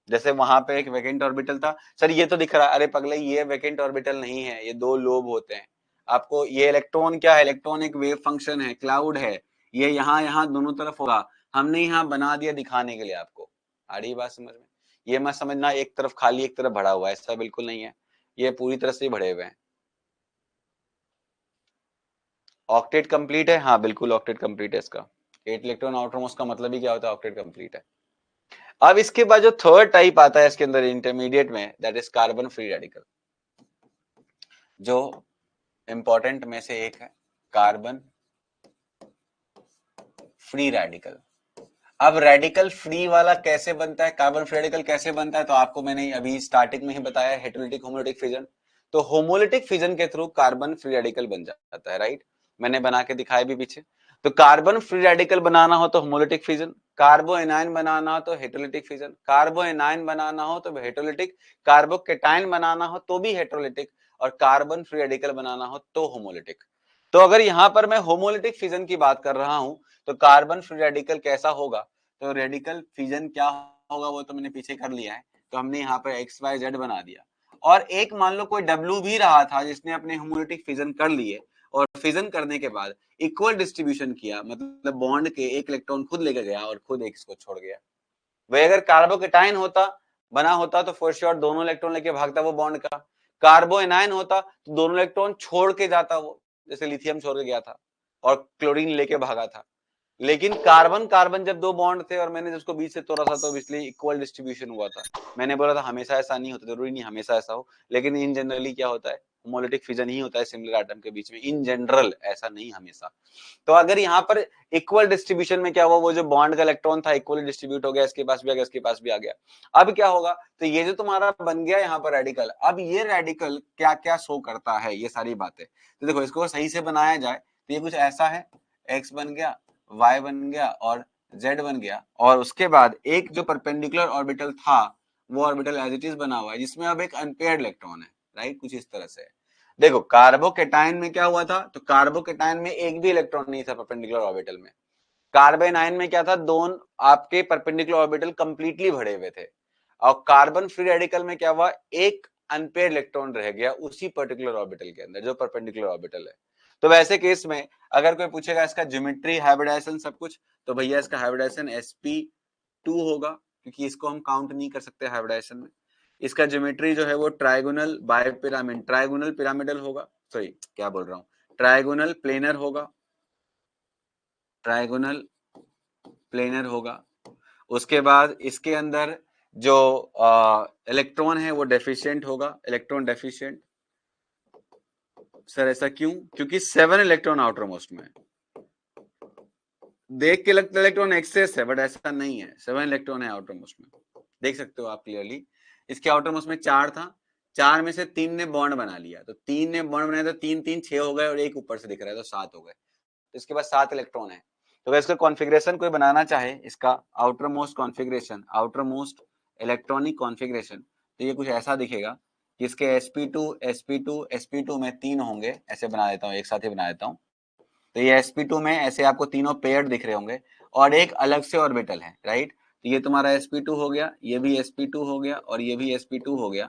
जैसे वहां पे एक वैकेंट ऑर्बिटल था, सर ये तो दिख रहा है, अरे पगले ये वैकेंट ऑर्बिटल नहीं है, ये 2 लोब होते हैं। आपको ये इलेक्ट्रॉन क्या है, इलेक्ट्रॉन एक वेव फंक्शन है, क्लाउड है, ये यहाँ यहाँ दोनों तरफ होगा, हमने यहाँ बना दिया दिखाने के लिए आपको। आ रही बात समझ में, ये मत समझना एक तरफ खाली एक तरफ भरा हुआ है, ऐसा बिल्कुल नहीं है, ये पूरी तरह से भरे हुए हैं। ऑक्टेट कंप्लीट है, हाँ बिल्कुल ऑक्टेट कंप्लीट है इसका, 8 इलेक्ट्रॉन आउटरमोस्ट का मतलब ही क्या होता है, ऑक्टेट कंप्लीट है। अब इसके बाद जो थर्ड टाइप आता है इसके अंदर इंटरमीडिएट में, that is carbon free radical, जो इंपॉर्टेंट में से एक है, कार्बन फ्री रेडिकल। अब रेडिकल फ्री वाला कैसे बनता है, कार्बन फ्री रेडिकल कैसे बनता है, तो आपको मैंने अभी स्टार्टिंग में ही बताया, हेटेरोलिटिक होमोलिटिक फिजन। तो होमोलिटिक फिजन के थ्रू कार्बन फ्री रेडिकल बन जाता है, राइट, मैंने बना के दिखाया भी पीछे। तो कार्बन फ्री रेडिकल बनाना हो तो होमोलिटिक फिजन, कार्बो एनायन बनाना हो तो हेटेरोलिटिक फिजन, कार्बो एनायन बनाना हो तो हेटेरोलिटिक, कार्बोकेटायन बनाना हो तो भी हेटेरोलिटिक, और कार्बन फ्री रेडिकल बनाना हो तो होमोलिटिक। तो अगर यहां पर मैं होमोलिटिक फिजन की बात कर रहा हूं तो कार्बन फ्री रेडिकल कैसा होगा, तो रेडिकल फिजन क्या होगा वो तो मैंने पीछे कर लिया है, तो हमने यहाँ पर XYZ बना दिया। और एक मान लो कोई W भी रहा था जिसने अपने होमोलिटिक फिजन कर लिए, और फिजन करने के बाद इक्वल डिस्ट्रीब्यूशन किया, मतलब बॉन्ड के एक इलेक्ट्रॉन खुद लेकर गया और खुद एक इसको छोड़ गया। वह अगर कार्बोकेटाइन होता बना होता तो फॉर श्योर दोनों इलेक्ट्रॉन लेके भागता वो बॉन्ड का, कार्बो एनायन होता तो दोनों इलेक्ट्रॉन छोड़ के जाता वो, जैसे लिथियम छोड़ के गया था और क्लोरीन लेके भागा था। लेकिन कार्बन कार्बन जब 2 बॉन्ड थे और मैंने जिसको बीच से तोड़ा था तो इसलिए इक्वल डिस्ट्रीब्यूशन हुआ था। मैंने बोला था हमेशा ऐसा नहीं होता, जरूरी नहीं हमेशा ऐसा हो, लेकिन इन जनरली क्या होता है, होमोलिटिक फिजन ही होता है सिमिलर एटम के बीच में, इन जनरल, ऐसा नहीं हमेशा। तो अगर यहाँ पर इक्वल डिस्ट्रीब्यूशन में क्या हुआ, वो जो बॉन्ड का इलेक्ट्रॉन था इक्वली डिस्ट्रीब्यूट हो गया, इसके पास भी आ गया, इसके पास भी आ गया। अब क्या होगा, तो ये जो तुम्हारा बन गया यहाँ पर रेडिकल, अब ये रेडिकल क्या क्या शो करता है, ये सारी बातें, तो देखो इसको सही से बनाया जाए तो ये कुछ ऐसा है, एक्स बन गया, वाई बन गया और जेड बन गया, और उसके बाद एक जो परपेंडिकुलर ऑर्बिटल था वो ऑर्बिटल एज इट इज बना हुआ है जिसमें अब एक अनपेयर्ड इलेक्ट्रॉन है, राइट, कुछ इस तरह से। देखो कार्बोकेटाइन में क्या हुआ था, तो कार्बोकेटाइन में एक भी इलेक्ट्रॉन नहीं था परपेंडिकुलर ऑर्बिटल में। कार्बन आयन में क्या था, दोनों आपके परपेंडिकुलर ऑर्बिटल कंप्लीटली भरे हुए थे। और कार्बन फ्री रेडिकल में क्या हुआ, एक अनपेयर इलेक्ट्रॉन रह गया उसी पर्टिकुलर ऑर्बिटल के अंदर जो परपेंडिकुलर ऑर्बिटल है। तो वैसे केस में अगर कोई पूछेगा इसका ज्योमेट्री, हाइब्रिडाइजेशन सब कुछ, तो भैया इसका हाइब्रिडाइजेशन sp2 होगा, क्योंकि इसको हम काउंट नहीं कर सकते हाइब्रिडाइजेशन में। इसका ज्योमेट्री जो है वो ट्राइगोनल बायपिरामिड, ट्राइगोनल पिरामिडल होगा, सॉरी क्या बोल रहा हूँ, ट्राइगोनल प्लेनर होगा, ट्राइगोनल प्लेनर होगा। उसके बाद इसके अंदर जो इलेक्ट्रॉन है वो डेफिशिएंट होगा, इलेक्ट्रॉन डेफिशिएंट। सर ऐसा क्यों, क्योंकि 7 इलेक्ट्रॉन आउटर मोस्ट में, देख के लगता है इलेक्ट्रॉन एक्सेस है बट ऐसा नहीं है, 7 इलेक्ट्रॉन है आउटर मोस्ट में, देख सकते हो आप क्लियरली। इसके आउटर मोस्ट में 4 था, 4 में से 3 ने बॉन्ड बना लिया, तो 3 ने बॉन्ड बनाया तो 3 3 6 हो गए और एक ऊपर से दिख रहा है तो 7 हो गए, तो इसके बाद 7 इलेक्ट्रॉन है। तो अगर इसका कॉन्फ़िगरेशन कोई बनाना चाहे, इसका outer most configuration, outer most electronic configuration, तो ये कुछ ऐसा दिखेगा कि इसके sp2 sp2 sp2 में 3 होंगे, ऐसे बना देता हूँ, एक साथ ही बना देता हूँ। तो ये sp2 में ऐसे आपको तीनों पेयर्ड दिख रहे होंगे और एक अलग से ऑर्बिटल है, राइट। तो ये तुम्हारा sp2 हो गया, ये भी sp2 हो गया और ये भी sp2 हो गया,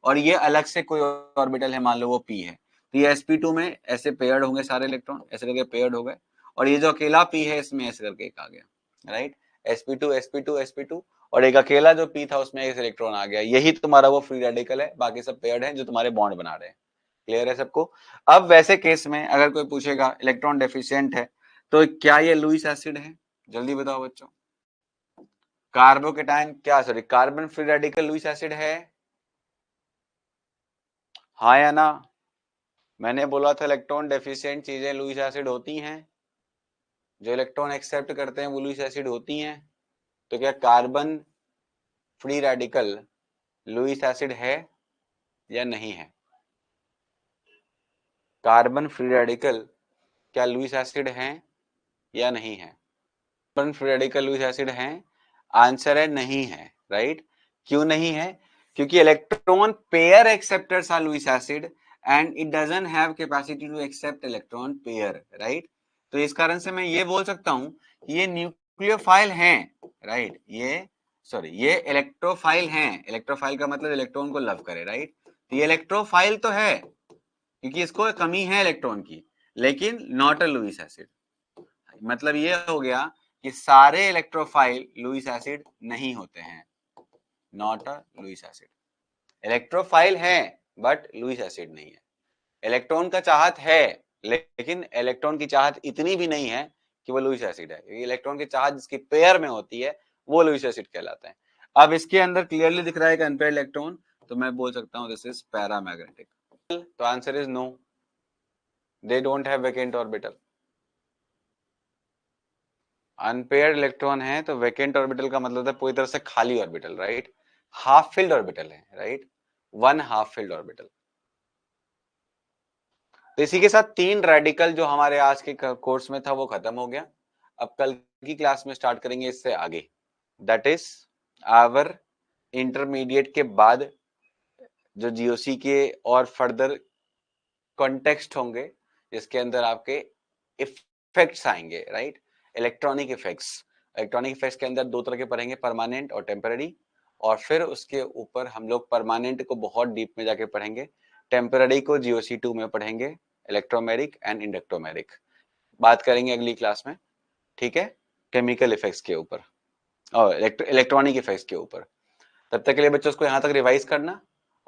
और ये अलग से कोई ऑर्बिटल है, मान लो वो p है। तो ये sp2 में ऐसे पेयर्ड होंगे सारे इलेक्ट्रॉन, ऐसे करके पेयर्ड हो गए, और ये जो अकेला p है इसमें ऐसे करके एक आ गया, राइट। sp2 sp2 sp2 और एक अकेला जो p था उसमें एक इलेक्ट्रॉन आ गया, यही तुम्हारा वो फ्री रेडिकल है, बाकी सब पेयर्ड है जो तुम्हारे बॉन्ड बना रहे हैं। क्लियर है सबको। अब वैसे केस में अगर कोई पूछेगा इलेक्ट्रॉन डेफिशिएंट है तो क्या ये लुईस एसिड है, जल्दी बताओ बच्चों। कार्बोकेटाइन क्या, sorry carbon free radical Lewis acid है, हाँ या ना। मैंने बोला था इलेक्ट्रॉन डेफिशिएंट चीजें लुईस एसिड होती हैं, जो इलेक्ट्रॉन एक्सेप्ट करते हैं वो लुईस एसिड होती हैं। तो क्या carbon free radical Lewis acid है या नहीं है, कार्बन फ्री रेडिकल क्या लुईस एसिड है या नहीं है। Carbon free radical Lewis acid है, आंसर है नहीं है, राइट। क्यों नहीं है, क्योंकि electron pair acceptors are Lewis acid and it doesn't have capacity to accept electron pair, right. तो इस कारण से मैं ये बोल सकता हूं कि ये न्यूक्लियोफाइल हैं, राइट। ये सॉरी ये इलेक्ट्रोफाइल हैं, इलेक्ट्रोफाइल का मतलब इलेक्ट्रॉन को लव करे, राइट। तो ये इलेक्ट्रोफाइल तो है क्योंकि इसको कमी है इलेक्ट्रॉन की, लेकिन नॉट अ लुईस एसिड। मतलब ये हो गया कि सारे इलेक्ट्रोफाइल लुईस एसिड नहीं होते हैं, not a Lewis acid. Electrophile है बट लुईस एसिड नहीं है। इलेक्ट्रॉन का चाहत है लेकिन इलेक्ट्रॉन की चाहत इतनी भी नहीं है कि वो लुईस एसिड है, क्योंकि इलेक्ट्रॉन की चाहत जिसकी पेयर में होती है वो लुईस एसिड कहलाते हैं। अब इसके अंदर क्लियरली दिख रहा है कि अनपेयर्ड इलेक्ट्रॉन, तो मैं बोल सकता हूँ दिस इज पैरामैग्नेटिक। तो answer is no, they don't have vacant orbital. Unpaired electron है तो वैकेंट ऑर्बिटल का मतलब है पूरी तरह से खाली orbital, right. Half filled orbital है, right, one half filled orbital. तो इसी के साथ 3 रेडिकल जो हमारे आज के कोर्स में था वो खत्म हो गया। अब कल की क्लास में स्टार्ट करेंगे इससे आगे, दैट इज आवर इंटरमीडिएट के बाद जो जीओसी के और फर्दर कॉन्टेक्स्ट होंगे जिसके अंदर आपके इफेक्ट्स आएंगे, right. Electronic effects, electronic effects के अंदर 2 तरह के पढ़ेंगे, परमानेंट और टेम्पररी, और फिर उसके ऊपर हम लोग परमानेंट को बहुत डीप में जाके पढ़ेंगे, टेम्पररी को जीओसी2 में पढ़ेंगे, इलेक्ट्रोमेरिक एंड इंडक्टोमेरिक बात करेंगे अगली क्लास में, ठीक है। केमिकल इफेक्ट्स के ऊपर और इलेक्ट्रॉनिक इफेक्ट्स के ऊपर। तब तक के लिए बच्चों उसको यहाँ तक रिवाइज करना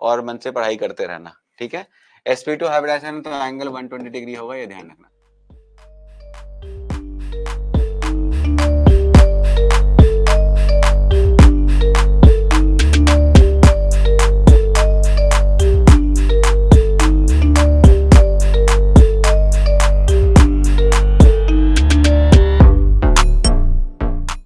और मन से पढ़ाई करते रहना, ठीक है। sp2 हाइब्रिडाइजेशन तो एंगल 120 डिग्री होगा, ये ध्यान रखना।